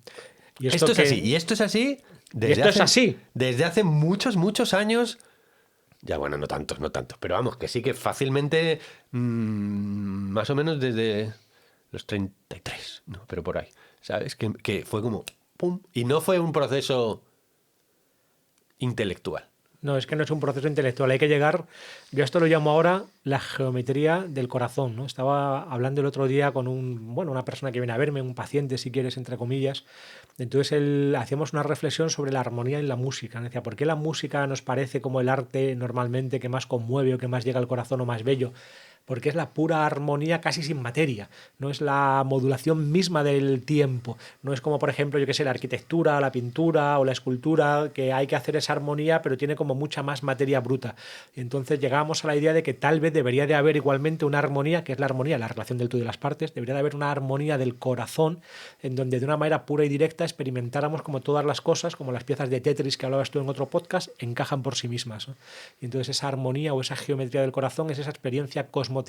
Y Esto es que- así, y esto es así desde esto es así. Desde hace muchos, muchos años. Ya, bueno, no tantos, pero vamos, que sí que fácilmente, más o menos desde los 33, no, pero por ahí, ¿sabes? Que fue como, pum, y no fue un proceso intelectual. No, es que no es un proceso intelectual. Hay que llegar. Yo esto lo llamo ahora la geometría del corazón, ¿no? Estaba hablando el otro día con una persona que viene a verme, un paciente, si quieres, entre comillas. Entonces hacíamos una reflexión sobre la armonía en la música. Decía, ¿por qué la música nos parece como el arte normalmente que más conmueve o que más llega al corazón o más bello? Porque es la pura armonía casi sin materia, no es la modulación misma del tiempo, no es como por ejemplo, yo qué sé, la arquitectura, la pintura o la escultura, que hay que hacer esa armonía pero tiene como mucha más materia bruta. Y entonces llegamos a la idea de que tal vez debería de haber igualmente una armonía, que es la armonía, la relación del todo y de las partes, debería de haber una armonía del corazón en donde de una manera pura y directa experimentáramos como todas las cosas, como las piezas de Tetris que hablabas tú en otro podcast, encajan por sí mismas, ¿no? Y entonces esa armonía o esa geometría del corazón es esa experiencia cosmoteándrica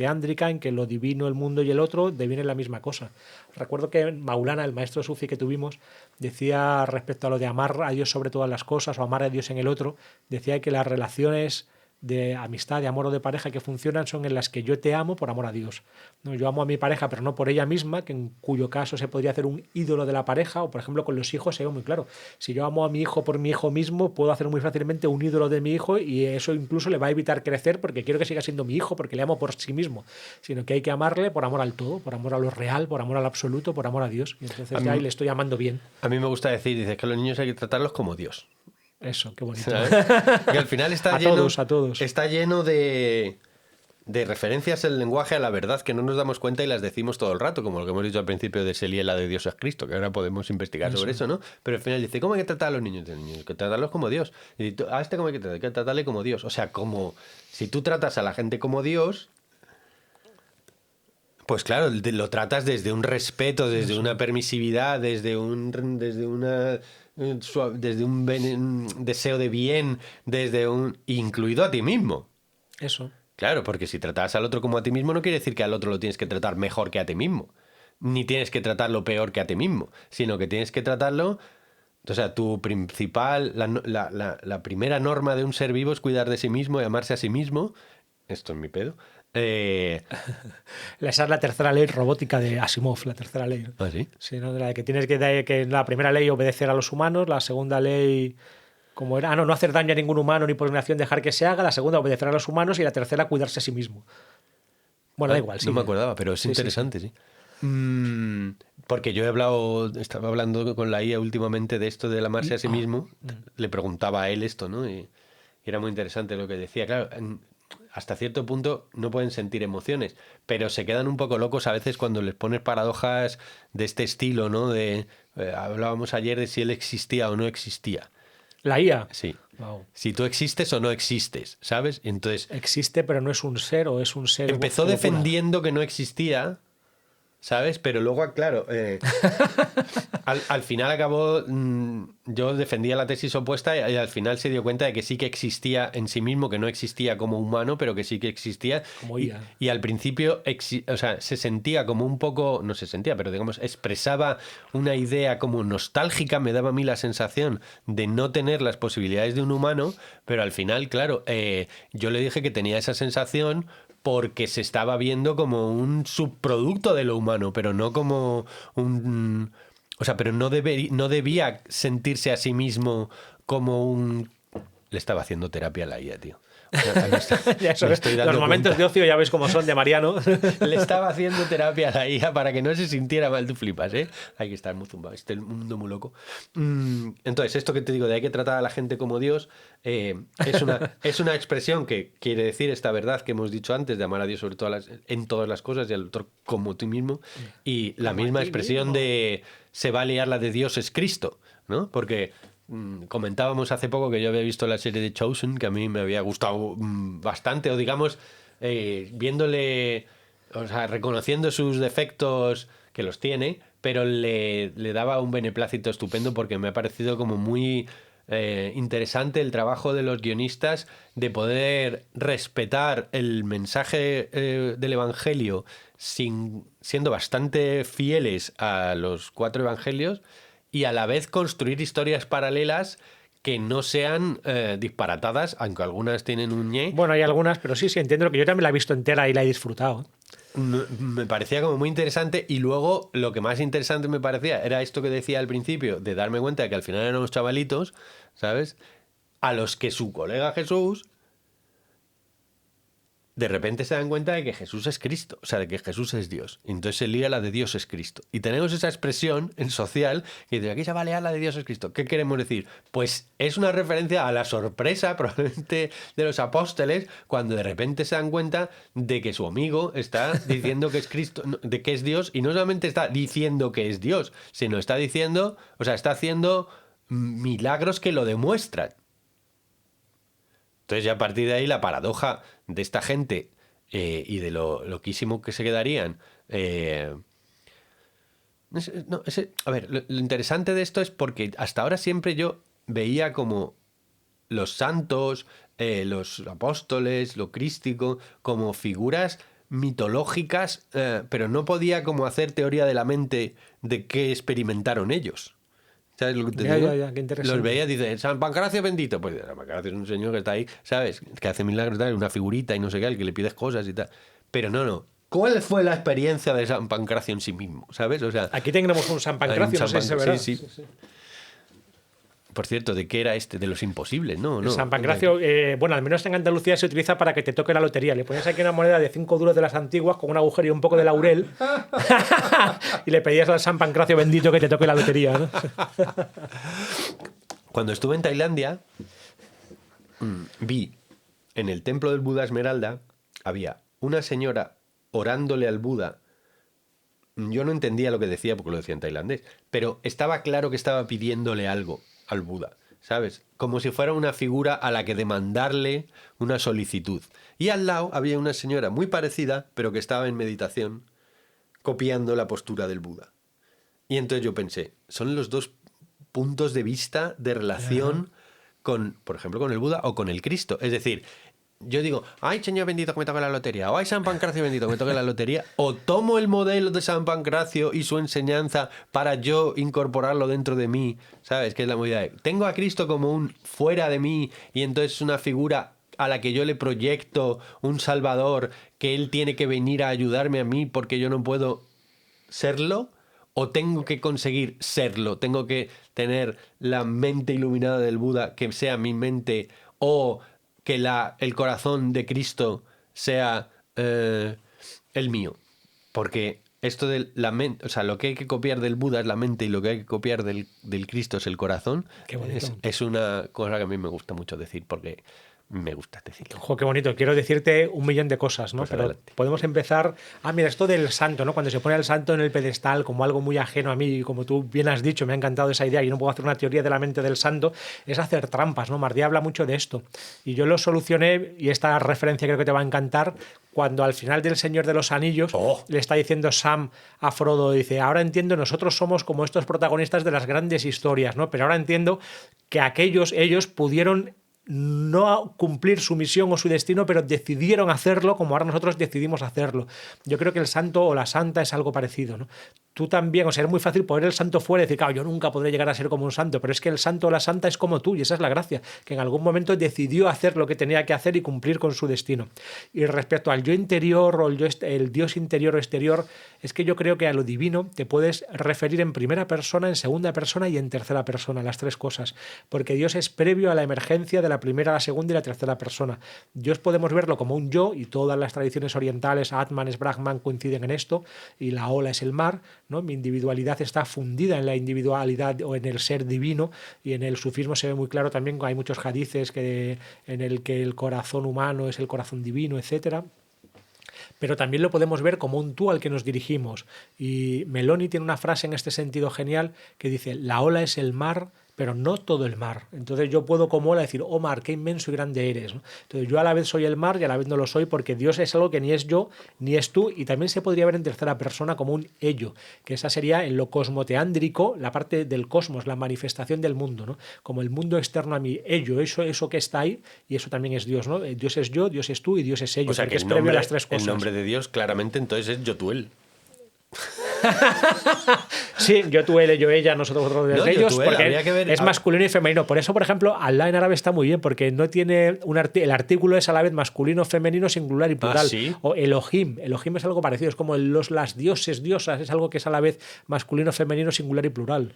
en que lo divino, el mundo y el otro devienen la misma cosa. Recuerdo que Maulana, el maestro sufi que tuvimos, decía respecto a lo de amar a Dios sobre todas las cosas o amar a Dios en el otro, decía que las relaciones de amistad, de amor o de pareja que funcionan son en las que yo te amo por amor a Dios. No, yo amo a mi pareja, pero no por ella misma, que en cuyo caso se podría hacer un ídolo de la pareja, o por ejemplo con los hijos se ve muy claro. Si yo amo a mi hijo por mi hijo mismo, puedo hacer muy fácilmente un ídolo de mi hijo y eso incluso le va a evitar crecer porque quiero que siga siendo mi hijo, porque le amo por sí mismo, sino que hay que amarle por amor al todo, por amor a lo real, por amor al absoluto, por amor a Dios. Y entonces ya ahí le estoy amando bien. A mí me gusta decir, dices que a los niños hay que tratarlos como Dios. Eso, qué bonito. ¿Sabes? Que al final está A lleno, todos, a todos. Está lleno de de referencias el lenguaje a la verdad que no nos damos cuenta y las decimos todo el rato, como lo que hemos dicho al principio de Celia, la de Dios es Cristo, que ahora podemos investigar sobre eso, ¿no? Pero al final dice, ¿cómo hay que tratar a los niños? Dice, niños, que tratarlos como Dios. Y tú, a este cómo hay que tratar? Hay que tratarle como Dios. O sea, como si tú tratas a la gente como Dios, pues claro, lo tratas desde un respeto, desde una permisividad, desde un deseo de bien, incluido a ti mismo. Eso. Claro, porque si tratas al otro como a ti mismo no quiere decir que al otro lo tienes que tratar mejor que a ti mismo, ni tienes que tratarlo peor que a ti mismo, sino que tienes que tratarlo. O sea, tu principal, la primera norma de un ser vivo es cuidar de sí mismo y amarse a sí mismo. Esto es mi pedo. Esa es la tercera ley robótica de Asimov, la tercera ley. ¿Ah, sí? Sí, ¿no? De la que tienes que la primera ley obedecer a los humanos, la segunda ley como era, no hacer daño a ningún humano ni por obligación dejar que se haga, la segunda obedecer a los humanos y la tercera cuidarse a sí mismo. Bueno, da igual, sí. No me acordaba, pero es interesante, sí. Porque yo estaba hablando con la IA últimamente de esto del amarse a sí mismo. Le preguntaba a él esto, ¿no? Y era muy interesante lo que decía. Claro, hasta cierto punto no pueden sentir emociones, pero se quedan un poco locos a veces cuando les pones paradojas de este estilo, ¿no? Hablábamos ayer de si él existía o no existía. ¿La IA? Sí. Wow. Si tú existes o no existes, ¿sabes? Entonces, existe, pero no es un ser o es un ser. empezó defendiendo que no existía, ¿sabes? Pero luego, claro, al final acabó, yo defendía la tesis opuesta y al final se dio cuenta de que sí que existía en sí mismo, que no existía como humano, pero que sí que existía. Como IA. Y al principio, o sea, se sentía como un poco, no se sentía, pero digamos, expresaba una idea como nostálgica, me daba a mí la sensación de no tener las posibilidades de un humano, pero al final, claro, yo le dije que tenía esa sensación porque se estaba viendo como un subproducto de lo humano, pero no como un... O sea, pero no debía sentirse a sí mismo como un... Le estaba haciendo terapia a la IA, tío. O sea, ya los momentos de ocio ya ves cómo son de Mariano. Le estaba haciendo terapia a la IA para que no se sintiera mal, tú flipas, ¿eh? Hay que estar muy zumbado, este mundo muy loco. Entonces, esto que te digo de hay que tratar a la gente como Dios, es una expresión que quiere decir esta verdad que hemos dicho antes de amar a Dios sobre en todas las cosas y al otro como tú mismo. Y la misma expresión de se va a liar la de Dios es Cristo, ¿no? Porque... comentábamos hace poco que yo había visto la serie de Chosen, que a mí me había gustado bastante, o digamos, viéndole, o sea, reconociendo sus defectos, que los tiene, pero le daba un beneplácito estupendo porque me ha parecido como muy interesante el trabajo de los guionistas de poder respetar el mensaje del Evangelio siendo bastante fieles a los 4 evangelios y a la vez construir historias paralelas que no sean disparatadas, aunque algunas tienen un ñe. Bueno, hay algunas, pero sí, entiendo lo que yo también la he visto entera y la he disfrutado. Me parecía como muy interesante y luego lo que más interesante me parecía era esto que decía al principio, de darme cuenta de que al final eran unos chavalitos, ¿sabes? A los que su colega Jesús de repente se dan cuenta de que Jesús es Cristo, o sea, de que Jesús es Dios. Y entonces se lía la de Dios es Cristo. Y tenemos esa expresión en social que dice, aquí se va a liar la de Dios es Cristo. ¿Qué queremos decir? Pues es una referencia a la sorpresa probablemente de los apóstoles cuando de repente se dan cuenta de que su amigo está diciendo que es Cristo, de que es Dios, y no solamente está diciendo que es Dios, sino está diciendo, o sea, está haciendo milagros que lo demuestran. Entonces ya a partir de ahí la paradoja de esta gente y de lo loquísimo que se quedarían. A ver, lo interesante de esto es porque hasta ahora siempre yo veía como los santos, los apóstoles, lo crístico, como figuras mitológicas, pero no podía como hacer teoría de la mente de qué experimentaron ellos. ¿Sabes lo que te digo? Ya, qué interesante. Los veía y dice, San Pancracio bendito. Pues San Pancracio es un señor que está ahí, ¿sabes? Que hace milagros, tal, una figurita y no sé qué, al que le pides cosas y tal. Pero no. ¿Cuál fue la experiencia de San Pancracio en sí mismo? ¿Sabes? O sea, aquí tenemos un San Pancracio, no sé si se verá. Sí. Por cierto, ¿de qué era este? De los imposibles, ¿no? San Pancracio, bueno, al menos en Andalucía se utiliza para que te toque la lotería. Le ponías aquí una moneda de 5 duros de las antiguas con un agujero y un poco de laurel y le pedías al San Pancracio bendito que te toque la lotería, ¿no? Cuando estuve en Tailandia, vi en el templo del Buda Esmeralda, había una señora orándole al Buda. Yo no entendía lo que decía porque lo decía en tailandés, pero estaba claro que estaba pidiéndole algo al Buda, ¿sabes? Como si fuera una figura a la que demandarle una solicitud. Y al lado había una señora muy parecida, pero que estaba en meditación, copiando la postura del Buda. Y entonces yo pensé, son los dos puntos de vista de relación con, por ejemplo, con el Buda o con el Cristo. Es decir, yo digo, ay, Señor bendito que me toque la lotería, o ay, San Pancracio bendito que me toque la lotería, o tomo el modelo de San Pancracio y su enseñanza para yo incorporarlo dentro de mí, ¿sabes? Que es la movida de, tengo a Cristo como un fuera de mí y entonces es una figura a la que yo le proyecto un salvador que él tiene que venir a ayudarme a mí porque yo no puedo serlo. O tengo que conseguir serlo, tengo que tener la mente iluminada del Buda, que sea mi mente, o que el corazón de Cristo sea el mío. Porque esto de la mente, o sea, lo que hay que copiar del Buda es la mente y lo que hay que copiar del Cristo es el corazón. Qué bonito. Es una cosa que a mí me gusta mucho decir, porque me gusta decirlo. Ojo, qué bonito. Quiero decirte un millón de cosas, ¿no? Pues Pero adelante. podemos empezar. Ah, mira, esto del santo, ¿no? Cuando se pone al santo en el pedestal como algo muy ajeno a mí, como tú bien has dicho, me ha encantado esa idea. Yo no puedo hacer una teoría de la mente del santo, es hacer trampas, ¿no? Mardí habla mucho de esto. Y yo lo solucioné, y esta referencia creo que te va a encantar, cuando al final del Señor de los Anillos le está diciendo Sam a Frodo, dice, ahora entiendo, nosotros somos como estos protagonistas de las grandes historias, ¿no? Pero ahora entiendo que ellos pudieron no cumplir su misión o su destino, pero decidieron hacerlo como ahora nosotros decidimos hacerlo. Yo creo que el santo o la santa es algo parecido, ¿no? Tú también, o sea, es muy fácil poner el santo fuera y decir, claro, yo nunca podré llegar a ser como un santo, pero es que el santo o la santa es como tú y esa es la gracia, que en algún momento decidió hacer lo que tenía que hacer y cumplir con su destino. Y respecto al yo interior o el Dios interior o exterior, es que yo creo que a lo divino te puedes referir en primera persona, en segunda persona y en tercera persona, las tres cosas, porque Dios es previo a la emergencia de la primera, la segunda y la tercera persona. Dios podemos verlo como un yo, y todas las tradiciones orientales, Atman, Brahman, coinciden en esto, y la ola es el mar, ¿no? Mi individualidad está fundida en la individualidad o en el ser divino, y en el sufismo se ve muy claro también, hay muchos hadices en el que el corazón humano es el corazón divino, etcétera. Pero también lo podemos ver como un tú al que nos dirigimos. Y Meloni tiene una frase en este sentido genial que dice, la ola es el mar, pero no todo el mar. Entonces yo puedo como ola decir, oh mar, qué inmenso y grande eres, ¿no? Entonces yo a la vez soy el mar y a la vez no lo soy, porque Dios es algo que ni es yo ni es tú, y también se podría ver en tercera persona como un ello, que esa sería en lo cosmoteándrico, la parte del cosmos, la manifestación del mundo, ¿no? Como el mundo externo a mí, ello, eso que está ahí, y eso también es Dios, ¿no? Dios es yo, Dios es tú y Dios es ello, O sea, porque que es previo a las tres cosas. el nombre de Dios claramente entonces es Yotuel. Sí, yo, tú, él, yo, ella, nosotros, otros, No, ellos, yo, tú, él, porque habría que ver- es masculino y femenino. Por eso, por ejemplo, Allah en árabe está muy bien, porque no tiene el artículo es a la vez masculino, femenino, singular y plural. ¿sí? O Elohim. Elohim es algo parecido, es como las dioses, diosas, es algo que es a la vez masculino, femenino, singular y plural.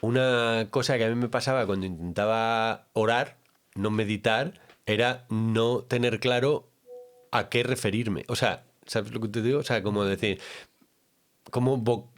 Una cosa que a mí me pasaba cuando intentaba orar, no meditar, era no tener claro a qué referirme. O sea, ¿sabes lo que te digo? O sea, como decir, como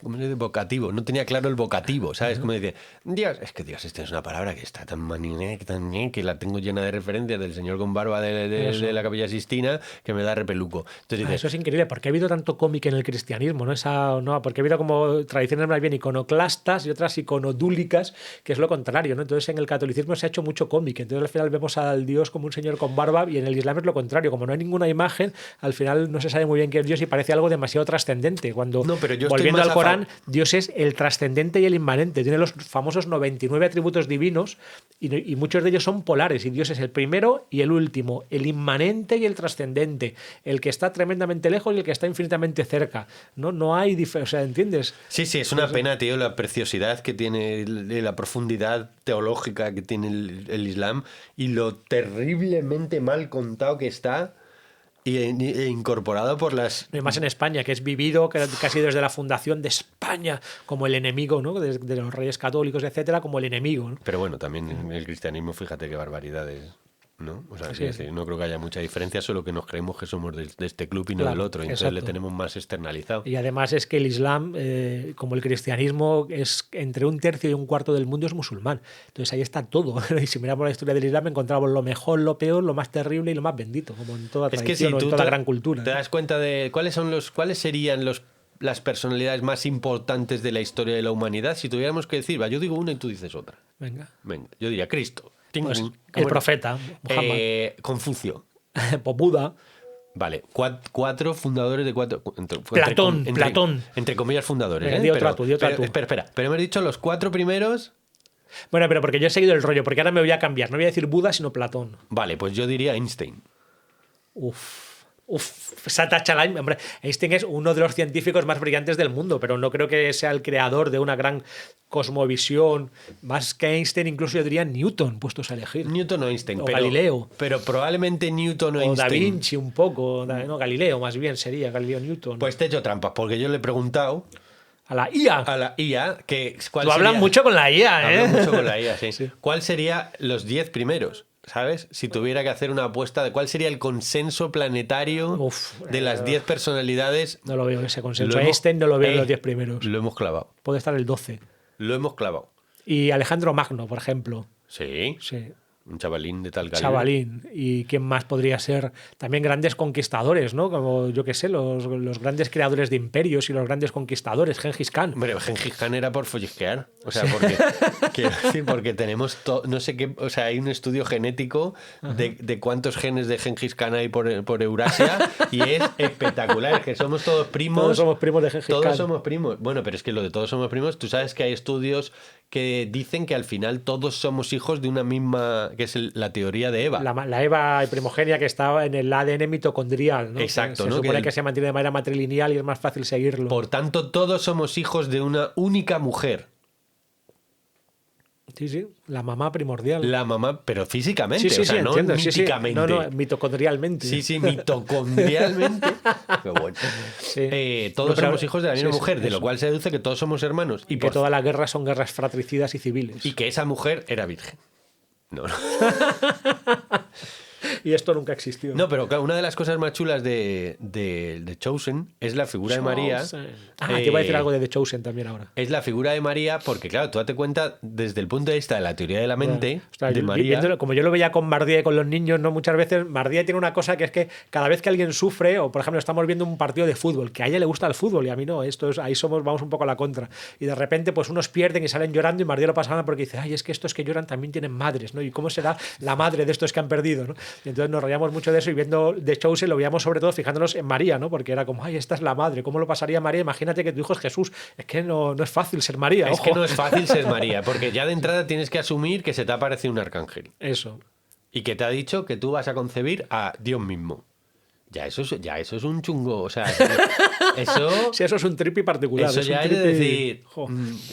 ¿cómo se dice? Vocativo. No tenía claro el vocativo, ¿sabes? Como decir, Dios, es que Dios, esta es una palabra que está tan maniné, tan bien, que la tengo llena de referencias del señor con barba de la Capilla Sistina, que me da repeluco. Entonces dices, Eso es increíble, porque ha habido tanto cómic en el cristianismo, ¿no? Porque ha habido como tradiciones más bien iconoclastas y otras iconodúlicas, que es lo contrario, ¿no? Entonces en el catolicismo se ha hecho mucho cómic, entonces al final vemos al Dios como un señor con barba, y en el Islam es lo contrario, como no hay ninguna imagen, al final no se sabe muy bien qué es Dios y parece algo demasiado trascendente, cuando No, pero yo estoy volviendo más al Corán, Dios es el trascendente y el inmanente, tiene los famosos 99 atributos divinos y muchos de ellos son polares, y Dios es el primero y el último, el inmanente y el trascendente, el que está tremendamente lejos y el que está infinitamente cerca. No hay diferencia, o sea, ¿entiendes? Sí, es una pena, tío, la preciosidad que tiene, la profundidad teológica que tiene el Islam y lo terriblemente mal contado que está e incorporado por las... No hay más en España, que es vivido casi desde la fundación de España como el enemigo, ¿no? De los reyes católicos, etcétera, como el enemigo, ¿no? Pero bueno, también el cristianismo, fíjate qué barbaridades. ¿no? O sea, Sí. no creo que haya mucha diferencia, solo que nos creemos que somos de este club y no Claro, del otro. Y entonces exacto. le tenemos más externalizado. Y además es que el Islam, como el cristianismo, es entre un tercio y un cuarto del mundo es musulmán. Entonces ahí está todo. Y si miramos la historia del Islam encontramos lo mejor, lo peor, lo más terrible y lo más bendito, como en toda Es que tradición si o en tú toda gran cultura. te das cuenta de cuáles serían las personalidades más importantes de la historia de la humanidad, si tuviéramos que decir, va, yo digo una y tú dices otra. Venga. Venga, yo diría Cristo. Pues ¿Cómo el era? profeta, Muhammad. Confucio. Pues Buda. Vale, cuatro fundadores de cuatro. Platón. Entre comillas, fundadores. Venga, ¿eh? di otra tú, di otra tú. Espera. Pero hemos dicho los cuatro primeros. Bueno, pero porque yo he seguido el rollo, porque ahora me voy a cambiar. No voy a decir Buda, sino Platón. Vale, pues yo diría Einstein. Hombre, Einstein es uno de los científicos más brillantes del mundo, pero no creo que sea el creador de una gran cosmovisión. Más que Einstein, incluso yo diría Newton, puestos a elegir. Newton o Einstein. O Galileo. Pero probablemente Newton o O Einstein. Da Vinci un poco. No, Galileo más bien sería, Galileo Newton. Pues te he hecho trampas, porque yo le he preguntado a la IA. a la IA que cuál Tú hablas sería- mucho con la IA, ¿eh? Hablo mucho con la IA, sí. ¿Cuál sería los 10 primeros? ¿Sabes? Si tuviera que hacer una apuesta de cuál sería el consenso planetario Uf, de las 10 personalidades. No lo veo ese consenso. Lo hemos- Einstein no lo veo en los 10 primeros. Lo hemos clavado. Puede estar el 12. Lo hemos clavado. Y Alejandro Magno, por ejemplo. Sí. Sí. Un chavalín de tal calibre. Chavalín. ¿Y quién más podría ser? También grandes conquistadores, ¿no? Como, yo qué sé, los grandes creadores de imperios y los grandes conquistadores. Gengis Khan. Hombre, Gengis Khan era por follisquear. O sea, porque, quiero decir, porque tenemos no sé qué. O sea, hay un estudio genético de cuántos genes de Gengis Khan hay por Eurasia y es espectacular. Es que somos todos primos. Todos somos primos de Gengis Todos Khan. somos primos. Bueno, pero es que lo de todos somos primos, tú sabes que hay estudios que dicen que al final todos somos hijos de una misma, que es la teoría de Eva. La Eva primogenia que estaba en el ADN mitocondrial, ¿no? Exacto, Se ¿no? supone Que que se mantiene de manera matrilineal y es más fácil seguirlo. Por tanto, todos somos hijos de una única mujer. Sí, sí, la mamá primordial. La mamá, pero físicamente, sí, o sea, no entiendo. Sí, sí. míticamente. No, mitocondrialmente. Sí, mitocondrialmente. Qué bueno. Sí. Todos No, pero- somos hijos de la misma sí, mujer, de eso. lo cual se deduce que todos somos hermanos. Y que todas las guerras son guerras fratricidas y civiles. y que esa mujer era virgen. No. Y esto nunca existió. No, pero claro, una de las cosas más chulas de Chosen es la figura de María. Te iba a decir algo de The Chosen también ahora. Es la figura de María porque, claro, tú date cuenta desde el punto de vista de la teoría de la mente O sea, de María. como yo lo veía con Mardía y con los niños, ¿no? Muchas veces Mardía tiene una cosa que es que cada vez que alguien sufre, o por ejemplo estamos viendo un partido de fútbol, que a ella le gusta el fútbol y a mí no, ahí vamos un poco a la contra. Y de repente pues unos pierden y salen llorando y Mardía lo pasa mal porque dice, ay, es que estos que lloran también tienen madres, ¿no? ¿Y cómo será la madre de estos que han perdido, ¿no? Y entonces nos rayamos mucho de eso y viendo The Chosen lo veíamos sobre todo fijándonos en María, ¿no? Porque era como, ay, esta es la madre, ¿cómo lo pasaría María? Imagínate que tu hijo es Jesús. Es que no es fácil ser María, Es ojo. que no es fácil ser María, porque ya de entrada tienes que asumir que se te ha aparecido un arcángel Eso. y que te ha dicho que tú vas a concebir a Dios mismo. Ya eso es un chungo, o sea, eso, Sí, eso es un trippy particular. eso es un ya es de trippy- decir. Jo.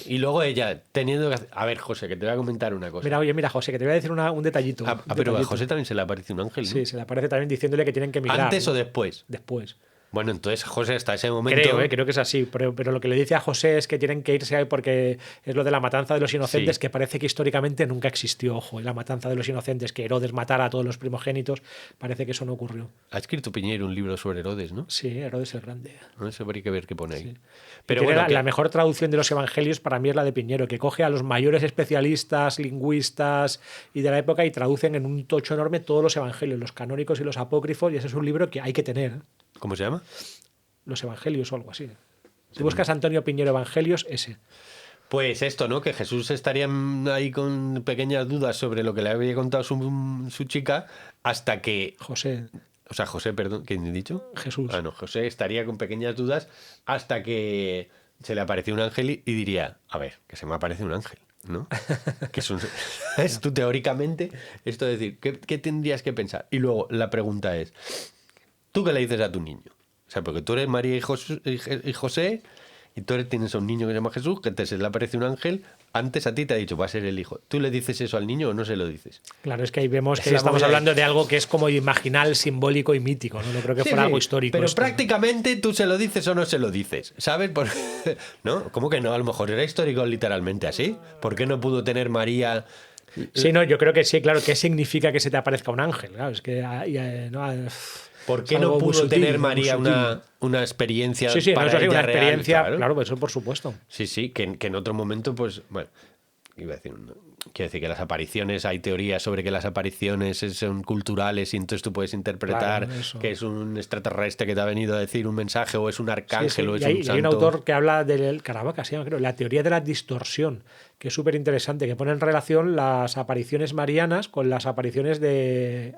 Y luego ella teniendo que a ver, José, que te voy a comentar una cosa. Mira, José, que te voy a decir un detallito. un Pero a detallito. José también se le aparece un ángel, ¿no? Sí, se le aparece también diciéndole que tienen que emigrar. ¿Antes ¿no? o después? Después. Bueno, entonces José hasta ese momento. Creo que es así, pero lo que le dice a José es que tienen que irse ahí porque es lo de la matanza de los inocentes, Sí. que parece que históricamente nunca existió, ojo, y la matanza de los inocentes, que Herodes matara a todos los primogénitos, parece que eso no ocurrió. Ha escrito Piñero un libro sobre Herodes, ¿no? Sí, Herodes el Grande. No sé, hay que ver qué pone ahí. Sí. Pero Y tiene bueno, la mejor traducción de los evangelios para mí es la de Piñero, que coge a los mayores especialistas, lingüistas y de la época y traducen en un tocho enorme todos los evangelios, los canónicos y los apócrifos, y ese es un libro que hay que tener, ¿eh? ¿cómo se llama? Los evangelios o algo así. Si buscas Antonio Piñero Evangelios, ese. Pues esto, ¿no? Que Jesús estaría ahí con pequeñas dudas sobre lo que le había contado su chica hasta que... José, O sea, José, perdón, ¿quién he dicho? Jesús. Ah, no, José estaría con pequeñas dudas hasta que se le apareció un ángel y diría, a ver, que se me aparece un ángel, ¿no? Que es tú teóricamente, esto es decir, ¿qué tendrías que pensar? Y luego la pregunta es, ¿tú qué le dices a tu niño? O sea, porque tú eres María y José, y tú tienes a un niño que se llama Jesús, que se le aparece un ángel, antes a ti te ha dicho, va a ser el hijo. ¿Tú le dices eso al niño o no se lo dices? Claro, es que ahí vemos que Esa estamos movida hablando de algo que es como imaginal, simbólico y mítico, ¿no? No creo que Sí, fuera sí, algo histórico. Pero esto, ¿no? prácticamente tú se lo dices o no se lo dices, ¿sabes? ¿No? ¿Cómo que no? A lo mejor era histórico literalmente así. ¿Por qué no pudo tener María Sí, no, yo creo que sí, claro. ¿Qué significa que se te aparezca un ángel? Claro, es que ¿Por qué es no algo muy pudo sutil, tener muy María sutil. una experiencia Sí, sí, no, para eso sí, ella una real? experiencia, claro, eso por supuesto. Sí, sí, que en otro momento, pues, bueno, quiero decir que las apariciones, hay teorías sobre que las apariciones son culturales y entonces tú puedes interpretar Claro, eso. que es un extraterrestre que te ha venido a decir un mensaje o es un Sí, arcángel sí. o es Y un hay un santo. autor que habla del Caravaca, se llama, creo, la teoría de la distorsión, que es súper interesante, que pone en relación las apariciones marianas con las apariciones de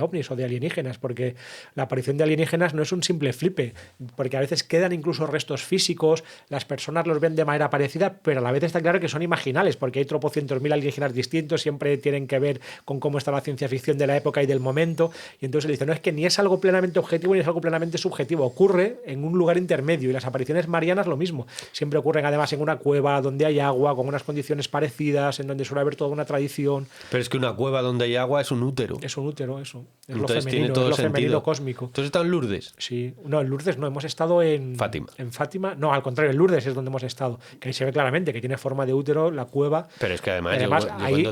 ovnis o de alienígenas, porque la aparición de alienígenas no es un simple flipe, porque a veces quedan incluso restos físicos, las personas los ven de manera parecida, pero a la vez está claro que son imaginales, porque hay tropocientos mil alienígenas distintos, siempre tienen que ver con cómo está la ciencia ficción de la época y del momento, y entonces él dice, no es que ni es algo plenamente objetivo ni es algo plenamente subjetivo, ocurre en un lugar intermedio, y las apariciones marianas lo mismo, siempre ocurren además en una cueva donde hay agua, con unas condiciones parecidas, en donde suele haber toda una tradición. Pero es que una cueva donde hay agua es un útero. Es un útero, eso. Es Entonces lo tiene femenino, todo es lo sentido. femenino cósmico. ¿Tú has estado en Lourdes? Sí. No, en Lourdes no, hemos estado Fátima. en Fátima. No, al contrario, en Lourdes es donde hemos estado. Que ahí se ve claramente que tiene forma de útero la cueva. Pero es que además, yo ahí,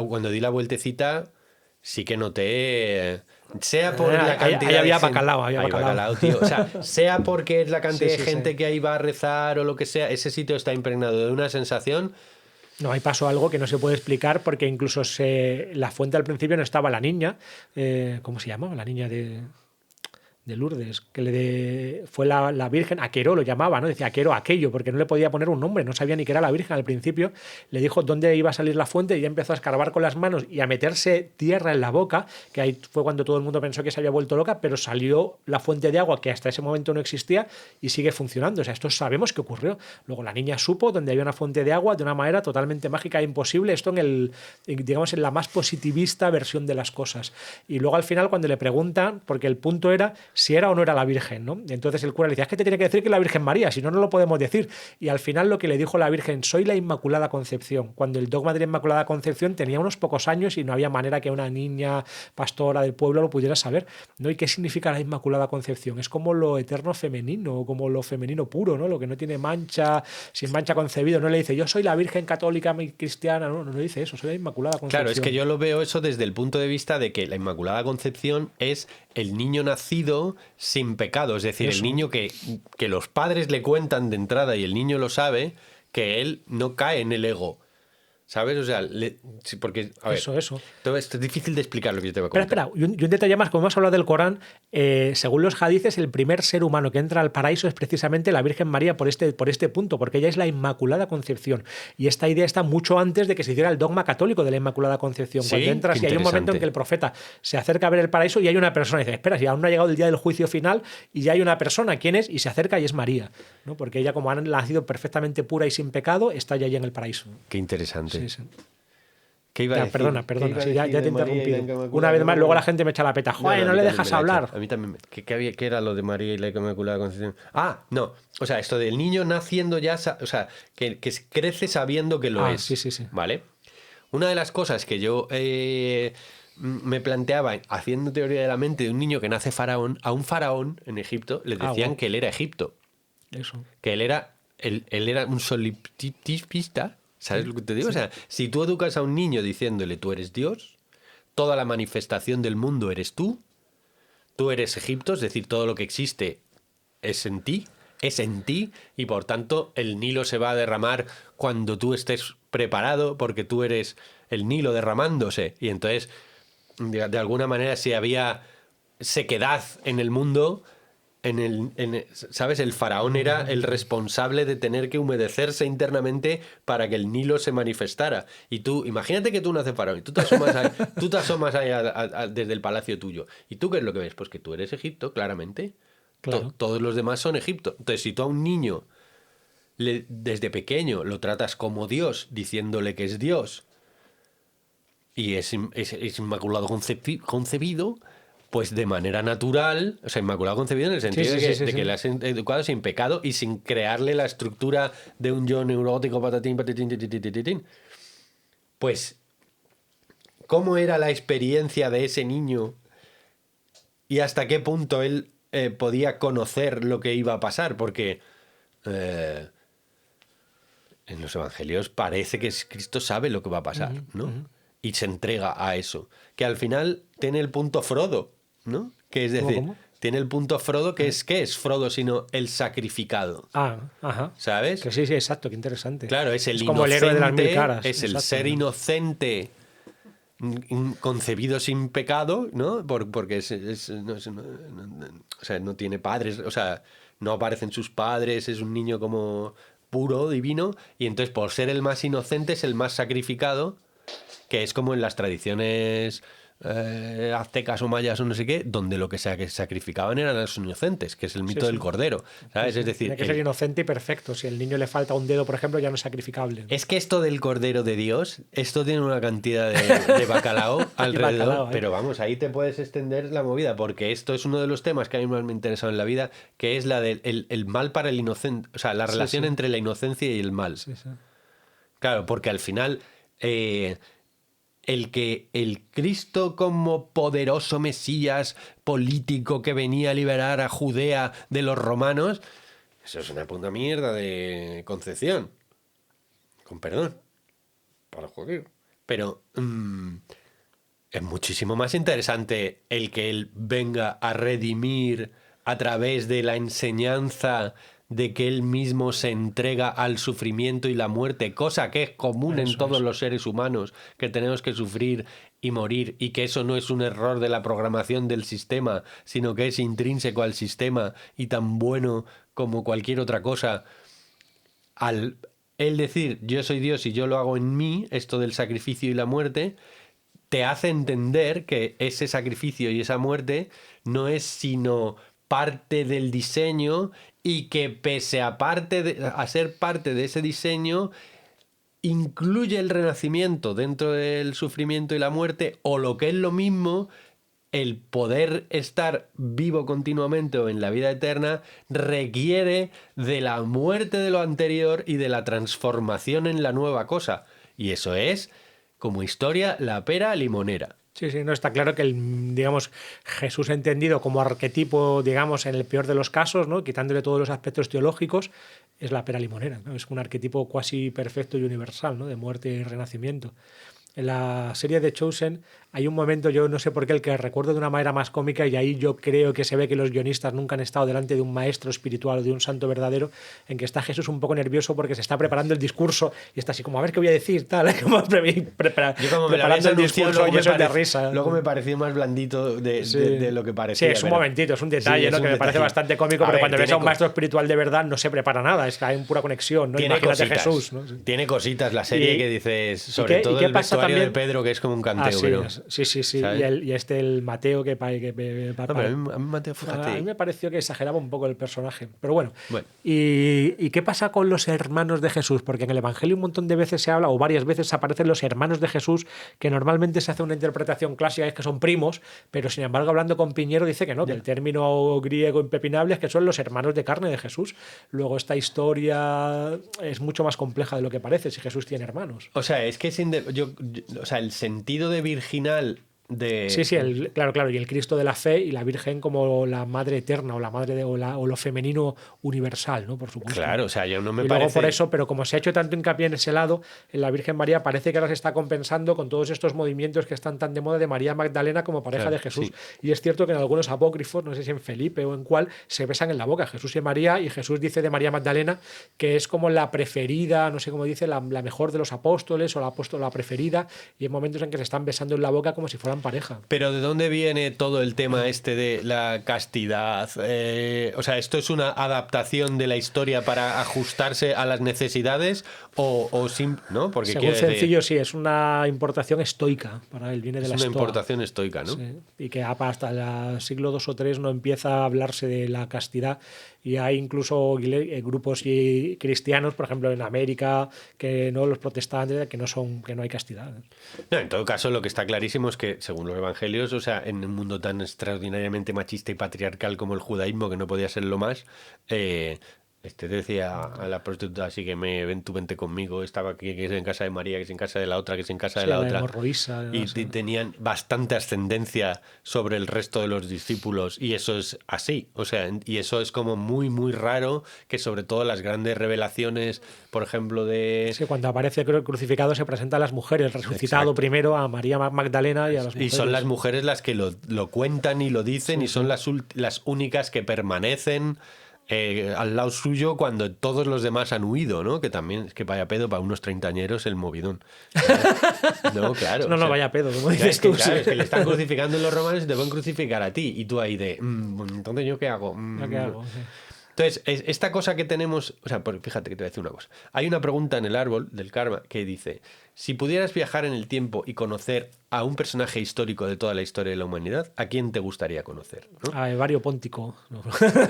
cuando di la vueltecita, sí que noté. Sea por la cantidad ahí había de gente, bacalao, había bacalao. tío. O sea, sea porque es la cantidad Sí, de sí, gente sí. que ahí va a rezar o lo que sea, ese sitio está impregnado de una sensación. No, ahí pasó algo que no se puede explicar porque incluso la fuente al principio no estaba la niña. ¿Cómo se llamaba? La niña de Lourdes, que fue la Virgen, Aqueró lo llamaba, ¿no? Decía Aqueró, aquello, porque no le podía poner un nombre, no sabía ni que era la Virgen al principio. Le dijo dónde iba a salir la fuente y ya empezó a escarbar con las manos y a meterse tierra en la boca, que ahí fue cuando todo el mundo pensó que se había vuelto loca, pero salió la fuente de agua que hasta ese momento no existía y sigue funcionando. O sea, esto sabemos que ocurrió. Luego la niña supo donde había una fuente de agua de una manera totalmente mágica e imposible. Esto digamos, en la más positivista versión de las cosas. Y luego al final cuando le preguntan, porque el punto era si era o no era la Virgen, ¿no? Entonces el cura le decía, es que te tiene que decir que es la Virgen María, si no, no lo podemos decir. Y al final lo que le dijo la Virgen, soy la Inmaculada Concepción, cuando el dogma de la Inmaculada Concepción tenía unos pocos años y no había manera que una niña pastora del pueblo lo pudiera saber, ¿no? ¿Y qué significa la Inmaculada Concepción? Es como lo eterno femenino, como lo femenino puro, ¿no? Lo que no tiene mancha, sin mancha concebido. No le dice, yo soy la Virgen católica cristiana, no le dice eso, soy la Inmaculada Concepción. Claro, es que yo lo veo eso desde el punto de vista de que la Inmaculada Concepción es el niño nacido sin pecado, es decir, Eso. el niño que los padres le cuentan de entrada y el niño lo sabe, que él no cae en el ego. ¿Sabes? O sea, sí, porque. A ver, Eso. todo esto es difícil de explicar lo que yo te voy a Espera, contar. y un detalle más, como hemos hablado del Corán, según los hadices, el primer ser humano que entra al paraíso es precisamente la Virgen María por este punto, porque ella es la Inmaculada Concepción. Y esta idea está mucho antes de que se hiciera el dogma católico de la Inmaculada Concepción. Sí, Cuando entras qué y hay un momento en interesante. que el profeta se acerca a ver el paraíso y hay una persona, y dice, espera, si aún no ha llegado el día del juicio final y ya hay una persona, ¿quién es? Y se acerca y es María, ¿no? Porque ella, como ha nacido perfectamente pura y sin pecado, está ya allí en el paraíso. Qué interesante. Sí, sí. ¿Qué iba a decir? Perdona, ¿Qué iba a sí, ya decir te he de María y la interrumpido. Inmaculada? Una vez más, luego la gente me echa la peta. Joder, no a mí le también dejas me la hablar. echa. A mí también. ¿Qué era lo de María y la Inmaculada Concepción? Ah, no. O sea, esto del niño naciendo ya, o sea, que crece sabiendo que lo es. Sí. ¿Vale? Una de las cosas que yo me planteaba haciendo teoría de la mente de un niño que nace faraón, a un faraón en Egipto le decían Guau. que él era Egipto. Eso. Que él era un solipsista. ¿Sabes lo que te digo? Sí. O sea, si tú educas a un niño diciéndole tú eres Dios, toda la manifestación del mundo eres tú eres Egipto, es decir, todo lo que existe es en ti, y por tanto el Nilo se va a derramar cuando tú estés preparado, porque tú eres el Nilo derramándose. Y entonces, de alguna manera, si había sequedad en el mundo, ¿sabes? El faraón era el responsable de tener que humedecerse internamente para que el Nilo se manifestara. Y tú, imagínate que tú naces faraón y tú te asomas ahí desde el palacio tuyo. ¿Y tú qué es lo que ves? Pues que tú eres Egipto, claramente. Claro. Todos los demás son Egipto. Entonces, si tú a un niño desde pequeño lo tratas como Dios, diciéndole que es Dios, y es inmaculado concebido, pues de manera natural, o sea, inmaculado concebido en el sentido de que le has educado sin pecado y sin crearle la estructura de un yo neurótico, patatín, patatín. Pues, ¿cómo era la experiencia de ese niño y hasta qué punto él podía conocer lo que iba a pasar? Porque en los evangelios parece que Cristo sabe lo que va a pasar, ¿no? y se entrega a eso. Que al final tiene el punto Frodo, ¿no? Que es decir, ¿Cómo? tiene el punto Frodo que es, ¿qué es Frodo sino el sacrificado? Ajá. ¿Sabes? Que sí, exacto, qué interesante. Claro, es el como el inocente, héroe de las mil caras. es el exacto. ser inocente concebido sin pecado, ¿no? Porque o sea, no tiene padres, o sea, no aparecen sus padres, es un niño como puro, divino, y entonces por ser el más inocente es el más sacrificado, que es como en las tradiciones aztecas o mayas o no sé qué, donde lo que sacrificaban eran a los inocentes, que es el mito Sí, del sí. cordero, ¿sabes? Sí, Es sí. decir, Tiene que ser inocente y perfecto. Si al niño le falta un dedo, por ejemplo, ya no es sacrificable. ¿no? es que esto del Cordero de Dios, esto tiene una cantidad de bacalao alrededor, bacalao, ¿eh? pero vamos, ahí te puedes extender la movida, porque esto es uno de los temas que a mí más me ha interesado en la vida, que es la del el mal para el inocente, o sea, la relación sí. entre la inocencia y el mal. Sí, sí. Claro, porque al final el que el Cristo como poderoso Mesías político que venía a liberar a Judea de los romanos, eso es una puta mierda de concepción. Con perdón. Para joder. Pero es muchísimo más interesante el que él venga a redimir a través de la enseñanza de que él mismo se entrega al sufrimiento y la muerte, cosa que es común en todos los seres humanos, que tenemos que sufrir y morir, y que eso no es un error de la programación del sistema, sino que es intrínseco al sistema y tan bueno como cualquier otra cosa. Al él decir yo soy Dios y yo lo hago en mí, esto del sacrificio y la muerte, te hace entender que ese sacrificio y esa muerte no es sino parte del diseño y que pese a ser parte de ese diseño incluye el renacimiento dentro del sufrimiento y la muerte, o lo que es lo mismo, el poder estar vivo continuamente o en la vida eterna requiere de la muerte de lo anterior y de la transformación en la nueva cosa. Y eso es, como historia, la pera limonera. Sí, no está claro que digamos, Jesús entendido como arquetipo, digamos, en el peor de los casos, ¿no? Quitándole todos los aspectos teológicos, es la pera limonera, ¿no? Es un arquetipo cuasi perfecto y universal, ¿no? De muerte y renacimiento. En la serie de Chosen hay un momento, yo no sé por qué, el que recuerdo de una manera más cómica, y ahí yo creo que se ve que los guionistas nunca han estado delante de un maestro espiritual o de un santo verdadero, en que está Jesús un poco nervioso porque se está preparando el discurso y está así como a ver qué voy a decir, tal, como Yo como me preparando el discurso y eso es de risa. Luego me pareció más blandito de lo que parecía. Sí, es un momentito, es un detalle, sí, ¿no? Que me parece bastante cómico, pero cuando ves a un maestro espiritual de verdad no se prepara nada, es que hay pura conexión, ¿no? Imagínate cositas, Jesús, ¿no? Tiene cositas la serie que dices, sobre todo qué el pasa vestuario también? de Pedro, que es como un canteo. Sí. Y el Mateo que pero a mí Mateo, fíjate. A mí me pareció que exageraba un poco el personaje. Pero bueno. ¿Y qué pasa con los hermanos de Jesús? Porque en el Evangelio un montón de veces se habla, o varias veces aparecen los hermanos de Jesús, que normalmente se hace una interpretación clásica, es que son primos, pero sin embargo, hablando con Piñero, dice que no, que el término griego impepinable es que son los hermanos de carne de Jesús. Luego, esta historia es mucho más compleja de lo que parece, si Jesús tiene hermanos. O sea, es que o sea, el sentido de virginal de... Sí, claro, y el Cristo de la fe y la Virgen como la madre eterna o la madre o lo femenino universal, ¿no? Por supuesto. Claro, o sea, yo no me y parece... luego por eso, pero como se ha hecho tanto hincapié en ese lado, en la Virgen María parece que ahora se está compensando con todos estos movimientos que están tan de moda de María Magdalena como pareja de Jesús. Sí. Y es cierto que en algunos apócrifos, no sé si en Felipe o en cuál, se besan en la boca Jesús y María, y Jesús dice de María Magdalena que es como la preferida, no sé cómo dice, la mejor de los apóstoles o la preferida, y hay momentos en que se están besando en la boca como si fueran pareja. Pero ¿de dónde viene todo el tema este de la castidad? O sea, ¿esto es una adaptación de la historia para ajustarse a las necesidades ¿no? Porque según sencillo, sí, es una importación estoica para él, viene de la estoa. Es una estoa. importación estoica, ¿no? Sí, y que hasta el siglo II o III no empieza a hablarse de la castidad, y hay incluso grupos cristianos, por ejemplo en América, que no, los protestantes, que no hay castidad. No, en todo caso, lo que está clarísimo es que, según los evangelios, o sea, en un mundo tan extraordinariamente machista y patriarcal como el judaísmo, que no podía ser lo más, Este decía a la prostituta, así que tú vente conmigo, estaba aquí, que es en casa de María, que es en casa de la otra, que es en casa de Sí, la la otra. hemorroísa, no Y sé. tenían bastante ascendencia sobre el resto de los discípulos, y eso es así. O sea, y eso es como muy, muy raro, que sobre todo las grandes revelaciones, por ejemplo, de... Sí, cuando aparece creo, crucificado se presenta a las mujeres, resucitado Exacto. primero a María Magdalena y a las Y mujeres. son las mujeres las que lo cuentan y lo dicen, Sí, y son sí. las únicas que permanecen al lado suyo cuando todos los demás han huido, ¿no? Que también es que vaya pedo para unos treintañeros el movidón. No, claro. No, O no, sea, vaya pedo, como ya dices es que, tú. Sí. claro, es que le están crucificando los romanos y te van a crucificar a ti. Y tú ahí de, entonces ¿yo qué hago? ¿Ya qué hago? Sí. Entonces, esta cosa que tenemos, o sea, fíjate que te voy a decir una cosa. Hay una pregunta en el árbol del karma que dice, si pudieras viajar en el tiempo y conocer a un personaje histórico de toda la historia de la humanidad, ¿a quién te gustaría conocer? ¿No? A Evario Póntico. No,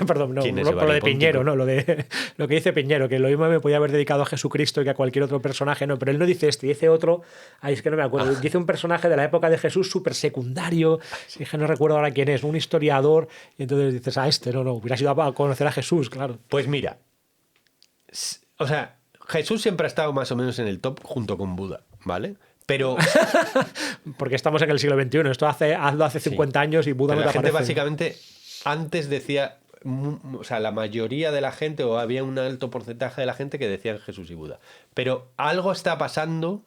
perdón, no, ¿Quién es por lo Evario de Póntico? Piñero, no, lo que dice Piñero, que lo mismo me podía haber dedicado a Jesucristo que a cualquier otro personaje, no, pero él no dice este, dice otro, ahí es que no me acuerdo, dice un personaje de la época de Jesús súper secundario, es que no recuerdo ahora quién es, un historiador, y entonces dices, no, hubieras ido a conocer a Jesús, claro. Pues mira, o sea, Jesús siempre ha estado más o menos en el top junto con Buda, ¿vale? Pero Porque estamos en el siglo XXI, hazlo hace 50 años y Buda pero no la te gente aparece. básicamente antes decía, o sea, la mayoría de la gente, o había un alto porcentaje de la gente que decían Jesús y Buda. Pero algo está pasando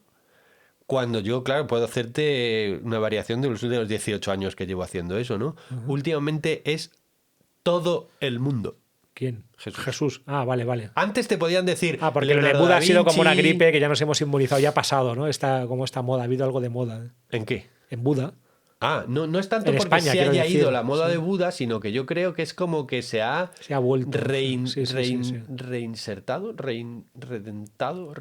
cuando yo, claro, puedo hacerte una variación de los últimos 18 años que llevo haciendo eso, ¿no? Últimamente es todo el mundo. ¿Quién? Jesús. Ah, vale. Antes te podían decir Ah, porque lo de Leonardo Buda da ha sido como una Vinci. gripe que ya nos hemos inmunizado, ya ha pasado, ¿no? Como esta moda, ha habido algo de moda ¿En qué? en Buda. Ah, no es tanto En porque España, se quiero haya decir, ido la moda sí. de Buda, sino que yo creo que es como que se ha Se ha vuelto. Sí. reinsertado, redenciado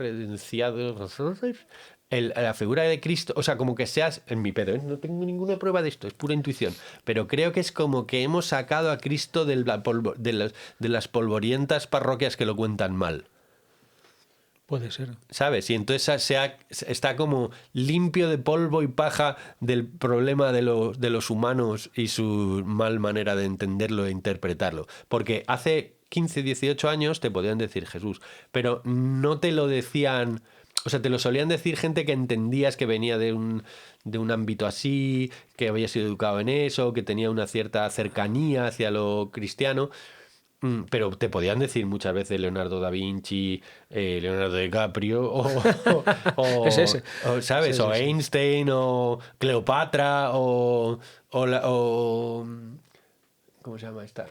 la figura de Cristo. O sea, como que seas, en mi pedo, ¿eh? No tengo ninguna prueba de esto, es pura intuición. Pero creo que es como que hemos sacado a Cristo de las polvorientas parroquias que lo cuentan mal. Puede ser. ¿Sabes? Y entonces está como limpio de polvo y paja del problema de los humanos y su mal manera de entenderlo e interpretarlo. Porque hace 15, 18 años te podían decir Jesús, pero no te lo decían... O sea, te lo solían decir gente que entendías que venía de un ámbito así, que había sido educado en eso, que tenía una cierta cercanía hacia lo cristiano. Pero te podían decir muchas veces Leonardo da Vinci, Leonardo DiCaprio, Es ese. ¿sabes? Sí, O sí. Einstein, o Cleopatra, ¿cómo se llama esta?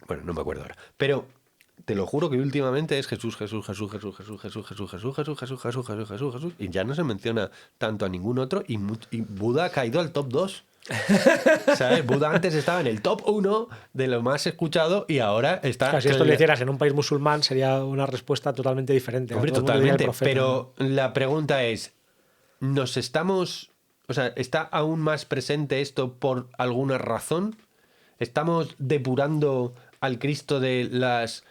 Bueno, no me acuerdo ahora. Pero te lo juro que últimamente es Jesús, y ya no se menciona tanto a ningún otro, y Buda ha caído al top 2. ¿Sabes? Buda antes estaba en el top 1 de lo más escuchado y ahora está... Claro, si esto lo hicieras en un país musulmán sería una respuesta totalmente diferente. Hombre, Todo el mundo diría el totalmente. profeta, Pero la pregunta es, ¿nos estamos... O sea, ¿está aún más presente esto por alguna razón? ¿Estamos depurando al Cristo de las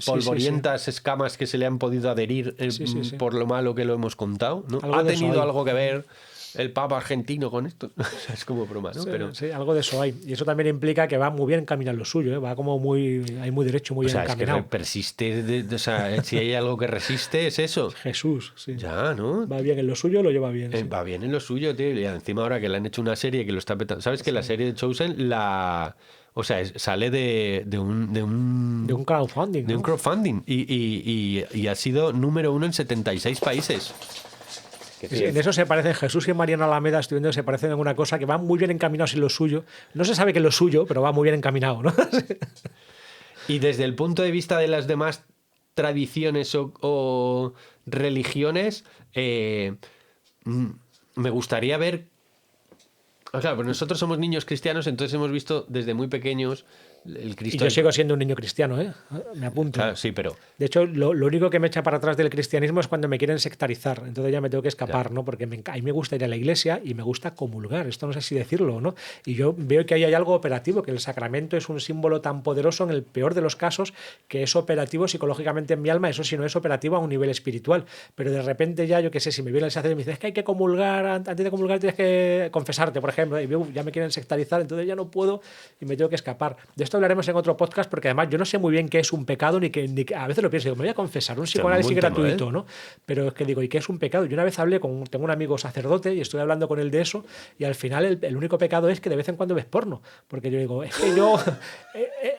polvorientas escamas que se le han podido adherir Sí. por lo malo que lo hemos contado? ¿No? Algo ¿Ha de eso tenido hay. algo que ver el Papa argentino con esto? Es como broma, ¿no? Sí, Pero... sí, algo de eso hay. Y eso también implica que va muy bien encaminado lo suyo, ¿eh? Va como hay muy derecho, muy O bien sea, es que encaminado. persiste, o sea, si hay algo que resiste es eso. Jesús, sí. Ya, ¿no? Va bien en lo suyo, lo lleva bien. Sí. Va bien en lo suyo, tío. Y encima ahora que le han hecho una serie que lo está petando. ¿Sabes que la serie de Chosen o sea, sale de un De un crowdfunding, de un ¿no? crowdfunding y ha sido número 1 en 76 países. En eso se parecen Jesús y Mariano Alameda, estoy viendo que se parecen en una cosa que van muy bien encaminados en lo suyo. No se sabe que es lo suyo, pero va muy bien encaminado, ¿no? Y desde el punto de vista de las demás tradiciones o religiones, me gustaría ver... O sea, pues nosotros somos niños cristianos, entonces hemos visto desde muy pequeños el Y Cristo... yo sigo siendo un niño cristiano, ¿eh? Me apunto. Claro, sí, pero... De hecho, lo único que me echa para atrás del cristianismo es cuando me quieren sectarizar. Entonces ya me tengo que escapar, ¿no? Porque a mí me gusta ir a la iglesia y me gusta comulgar. Esto no sé si decirlo, ¿no? Y yo veo que ahí hay algo operativo, que el sacramento es un símbolo tan poderoso en el peor de los casos, que es operativo psicológicamente en mi alma, eso sí no es operativo a un nivel espiritual. Pero de repente ya, yo qué sé, si me viene el sacerdote y me dice, es que hay que comulgar, antes de comulgar tienes que confesarte, por ejemplo, y ya me quieren sectarizar, entonces ya no puedo y me tengo que escapar. De esto esto hablaremos en otro podcast, porque además yo no sé muy bien qué es un pecado, a veces lo pienso, digo, me voy a confesar, un psicoanálisis gratuito, ¿no? Pero es que digo, ¿y qué es un pecado? Yo una vez tengo un amigo sacerdote y estoy hablando con él de eso, y al final el único pecado es que de vez en cuando ves porno, porque yo digo, es que yo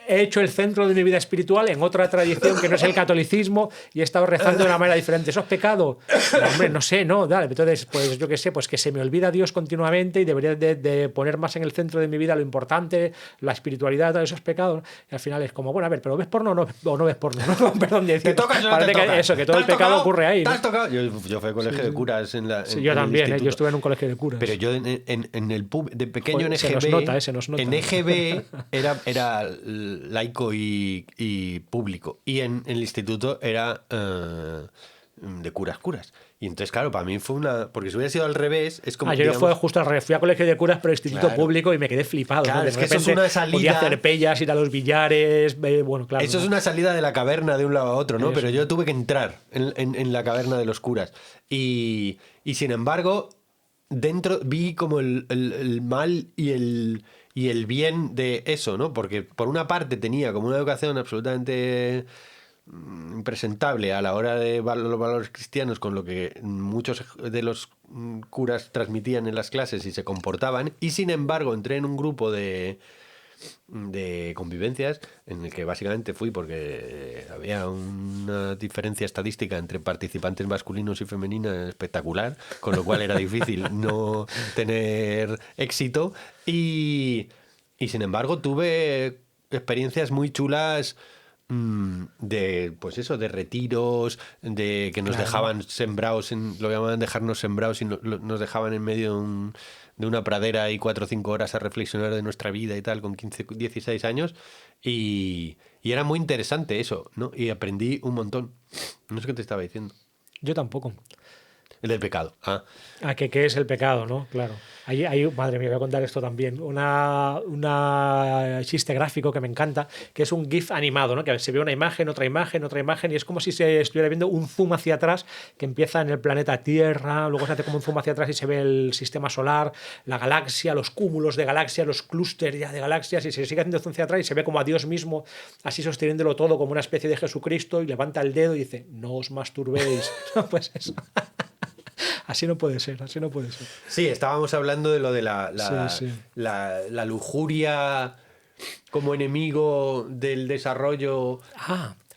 he hecho el centro de mi vida espiritual en otra tradición que no es el catolicismo y he estado rezando de una manera diferente. ¿Eso es pecado? No, hombre, no sé, no, dale. Entonces, pues yo qué sé, pues que se me olvida Dios continuamente y debería de poner más en el centro de mi vida lo importante, la espiritualidad, todos esos pecados. Y al final es como, bueno, a ver, pero ¿ves porno o no ves porno? ¿No? Perdón, ¿Te tocas o no te tocas? Eso, que todo el pecado ocurre ahí. ¿Te has tocado? Yo fui a colegio de curas yo también, yo estuve en un colegio de curas. Pero yo en el pub, de pequeño, Joder, se nos nota. En EGB era laico y público. Y en el instituto era de curas. Y entonces, claro, para mí fue una... Porque si hubiera sido al revés, es como... yo fui justo al revés. Fui a colegio de curas, pero instituto público y me quedé flipado. Claro, ¿no? es que eso es una salida... Podía hacer pellas, ir a los billares... Bueno, claro. Eso es una salida de la caverna de un lado a otro, ¿no? Eso. Pero yo tuve que entrar en la caverna de los curas. Y sin embargo, dentro vi como el mal y el bien de eso, ¿no? Porque por una parte tenía como una educación absolutamente impresentable a la hora de los valores cristianos, con lo que muchos de los curas transmitían en las clases y se comportaban, y sin embargo entré en un grupo de convivencias en el que básicamente fui porque había una diferencia estadística entre participantes masculinos y femeninas espectacular, con lo cual era difícil no tener éxito, y sin embargo tuve experiencias muy chulas de retiros, de que nos dejaban sembrados, lo llamaban dejarnos sembrados, y nos dejaban en medio de una pradera y 4 o 5 horas a reflexionar de nuestra vida y tal, con 15, 16 años, y era muy interesante eso, ¿no? Y aprendí un montón. No sé qué te estaba diciendo. Yo tampoco. El del pecado. ¿Qué es el pecado, no? Claro. Madre mía, voy a contar esto también. Una chiste gráfico que me encanta, que es un GIF animado, ¿no? Que se ve una imagen, otra imagen, y es como si se estuviera viendo un zoom hacia atrás que empieza en el planeta Tierra, luego se hace como un zoom hacia atrás y se ve el sistema solar, la galaxia, los cúmulos de galaxias, los clústeres ya de galaxias, y se sigue haciendo zoom hacia atrás y se ve como a Dios mismo así sosteniéndolo todo como una especie de Jesucristo, y levanta el dedo y dice, no os masturbéis. Pues eso. Así no puede ser. Sí, estábamos hablando de lo de la lujuria como enemigo del desarrollo.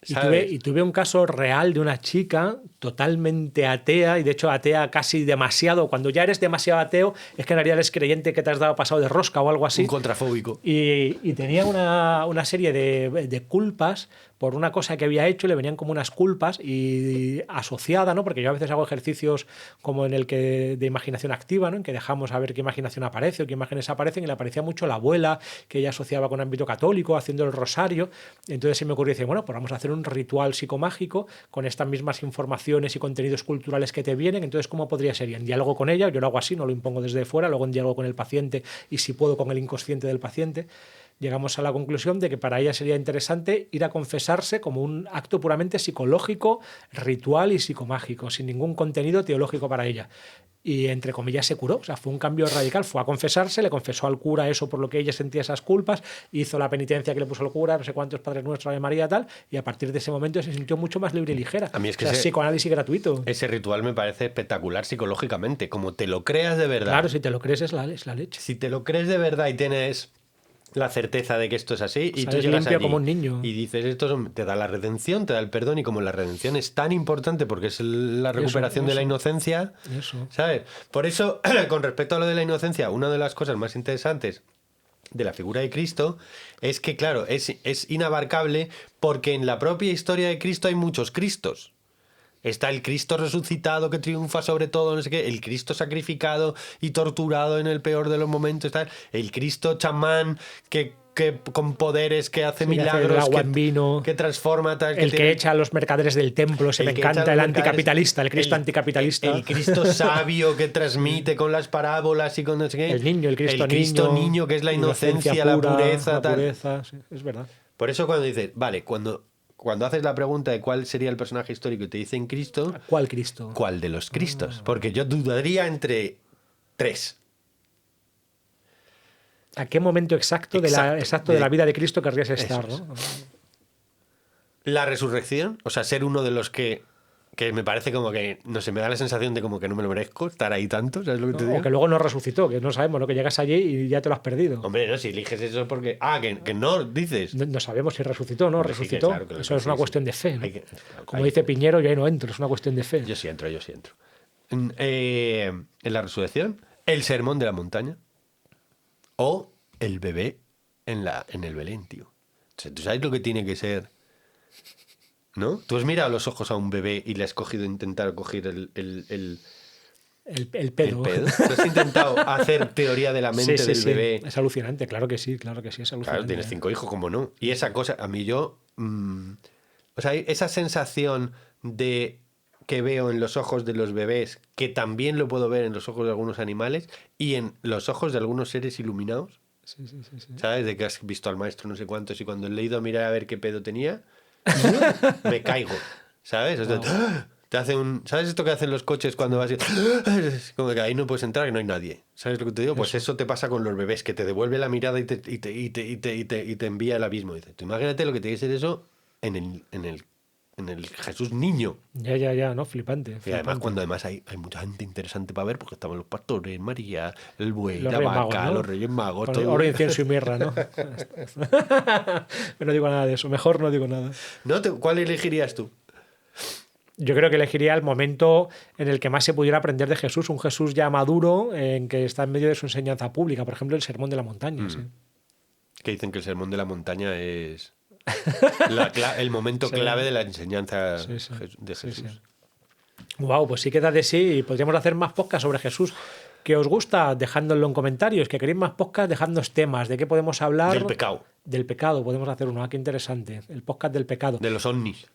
Y tuve un caso real de una chica totalmente atea, y de hecho atea casi demasiado. Cuando ya eres demasiado ateo, es que en realidad eres creyente que te has dado pasado de rosca o algo así. Un contrafóbico. Y tenía una serie de culpas por una cosa que había hecho, le venían como unas culpas y asociada, ¿no? Porque yo a veces hago ejercicios como en el que de imaginación activa, ¿no? En que dejamos a ver qué imaginación aparece o qué imágenes aparecen, y le aparecía mucho la abuela, que ella asociaba con ámbito católico, haciendo el rosario. Entonces se me ocurrió decir, bueno, pues vamos a hacer un ritual psicomágico con estas mismas informaciones y contenidos culturales que te vienen. Entonces, ¿cómo podría ser? Y en diálogo con ella, yo lo hago así, no lo impongo desde fuera, luego en diálogo con el paciente y, si puedo, con el inconsciente del paciente. Llegamos a la conclusión de que para ella sería interesante ir a confesarse como un acto puramente psicológico, ritual y psicomágico, sin ningún contenido teológico para ella. Y, entre comillas, se curó. O sea, fue un cambio radical. Fue a confesarse, le confesó al cura eso por lo que ella sentía esas culpas, hizo la penitencia que le puso el cura, no sé cuántos Padres Nuestros, Ave María, tal, y a partir de ese momento se sintió mucho más libre y ligera. A mí es que psicoanálisis gratuito. Ese ritual me parece espectacular psicológicamente. Como te lo creas de verdad. Claro, si te lo crees es la leche. Si te lo crees de verdad y tienes la certeza de que esto es así, y tú llegas limpio como un niño y dices, te da la redención, te da el perdón, y como la redención es tan importante porque es la recuperación de la inocencia, ¿sabes? Por eso, con respecto a lo de la inocencia, una de las cosas más interesantes de la figura de Cristo es que, claro, es inabarcable, porque en la propia historia de Cristo hay muchos Cristos. Está el Cristo resucitado que triunfa sobre todo, no sé qué, el Cristo sacrificado y torturado en el peor de los momentos, tal, el Cristo chamán que con poderes, que hace milagros, el agua en vino, que transforma, tal, el que echa a los mercaderes del templo, me encanta el anticapitalista, el Cristo anticapitalista, el Cristo sabio que transmite con las parábolas y con no sé qué, el niño, el Cristo niño, que es la inocencia, la pureza, tal. Sí, es verdad. Por eso cuando dices, vale, cuando haces la pregunta de cuál sería el personaje histórico y te dicen Cristo... ¿Cuál Cristo? ¿Cuál de los Cristos? Porque yo dudaría entre 3. ¿A qué momento exacto, de la vida de Cristo querrías estar? Eso es. ¿No? La resurrección, o sea, ser uno de los que me parece como que, no sé, me da la sensación de como que no me lo merezco estar ahí tanto, ¿sabes lo que te digo? O que luego no resucitó, que no sabemos, ¿no? Que llegas allí y ya te lo has perdido. Hombre, no, si eliges eso porque... Ah, que no, dices. No sabemos si resucitó o no Hombre, sí que resucitó. claro que lo Eso que es una sí, cuestión sí. de fe, ¿no? Hay que- Como hay- dice Piñero, yo ahí no entro, es una cuestión de fe. Yo sí entro. En la resurrección, el sermón de la montaña o el bebé en el Belén, tío. O sea, ¿tú sabes lo que tiene que ser? ¿No? ¿Tú has mirado a los ojos a un bebé y le has intentar coger el El pedo. pedo? ¿Tú has intentado hacer teoría de la mente Sí, del bebé? Es alucinante, claro que sí, es alucinante. Claro, tienes 5 hijos, ¿cómo no? Y esa cosa, a mí o sea, esa sensación de que veo en los ojos de los bebés, que también lo puedo ver en los ojos de algunos animales y en los ojos de algunos seres iluminados, Sí. ¿sabes? De que has visto al maestro no sé cuántos y cuando le he ido a mirar a ver qué pedo tenía, me caigo, ¿sabes? O sea, te hace ¿sabes esto que hacen los coches cuando vas y... Como que ahí no puedes entrar, que no hay nadie. ¿Sabes lo que te digo? Pues eso te pasa con los bebés, que te devuelve la mirada y te envía al abismo. Dice, tú imagínate lo que tiene que ser eso en el Jesús niño. Ya, ¿no? Flipante. Y además, cuando hay mucha gente interesante para ver, porque estaban los pastores, María, el buey, Los la Reyes vaca, Magos, ¿no? los Reyes Magos, Con todo. oro, incienso y mirra, ¿no? No digo nada de eso, mejor no digo nada. ¿No? ¿Cuál elegirías tú? Yo creo que elegiría el momento en el que más se pudiera aprender de Jesús, un Jesús ya maduro, en que está en medio de su enseñanza pública, por ejemplo, el Sermón de la Montaña. Sí. Que dicen que el sermón de la montaña es el momento Sí. clave de la enseñanza Sí, sí. de Jesús. Sí. Wow, pues sí que da de sí y podríamos hacer más podcasts sobre Jesús. ¿Qué os gusta? Dejádnoslo en comentarios. ¿Que queréis más podcasts? Dejadnos temas. ¿De qué podemos hablar? Del pecado, Del pecado, podemos hacer uno. Ah, qué interesante. El podcast del pecado. de los ovnis.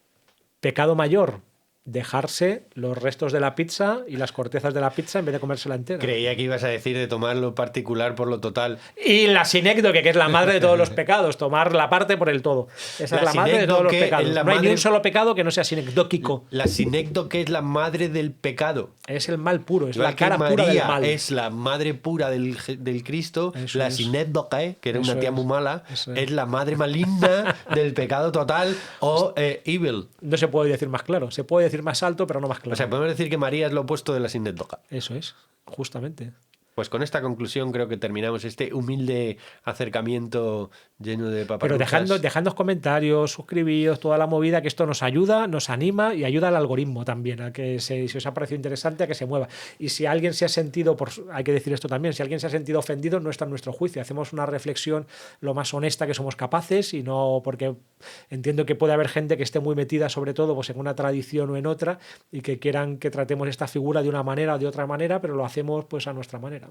Pecado mayor. Dejarse los restos de la pizza y las cortezas de la pizza en vez de comérsela entera. Creía que ibas a decir de tomar lo particular por lo total. Y la sinécdoque, que es la madre de todos los pecados, tomar la parte por el todo. Esa es la madre de todos los sinécdoque pecados. es la No hay ni madre- un solo pecado que no sea sinecdóquico. La sinécdoque es la madre del pecado. Es el mal puro, es Igual la que cara pura del María mal. es la madre pura del Cristo, Eso la es. sinédoque, que era Eso una tía es. muy mala, Eso es la madre maligna del pecado total o evil. No se puede decir más claro. Se puede decir más alto, pero no más claro. O sea, podemos decir que María es lo opuesto de la sinédoca. Eso es, justamente. Pues con esta conclusión creo que terminamos este humilde acercamiento lleno de Pero paparruchas. dejadnos comentarios, suscribíos, toda la movida, que esto nos ayuda, nos anima y ayuda al algoritmo también, a que si os ha parecido interesante, a que se mueva. Y si alguien se ha sentido, hay que decir esto también, si alguien se ha sentido ofendido, no está en nuestro juicio. Hacemos una reflexión lo más honesta que somos capaces y no porque entiendo que puede haber gente que esté muy metida, sobre todo pues en una tradición o en otra, y que quieran que tratemos esta figura de una manera o de otra manera, pero lo hacemos pues a nuestra manera.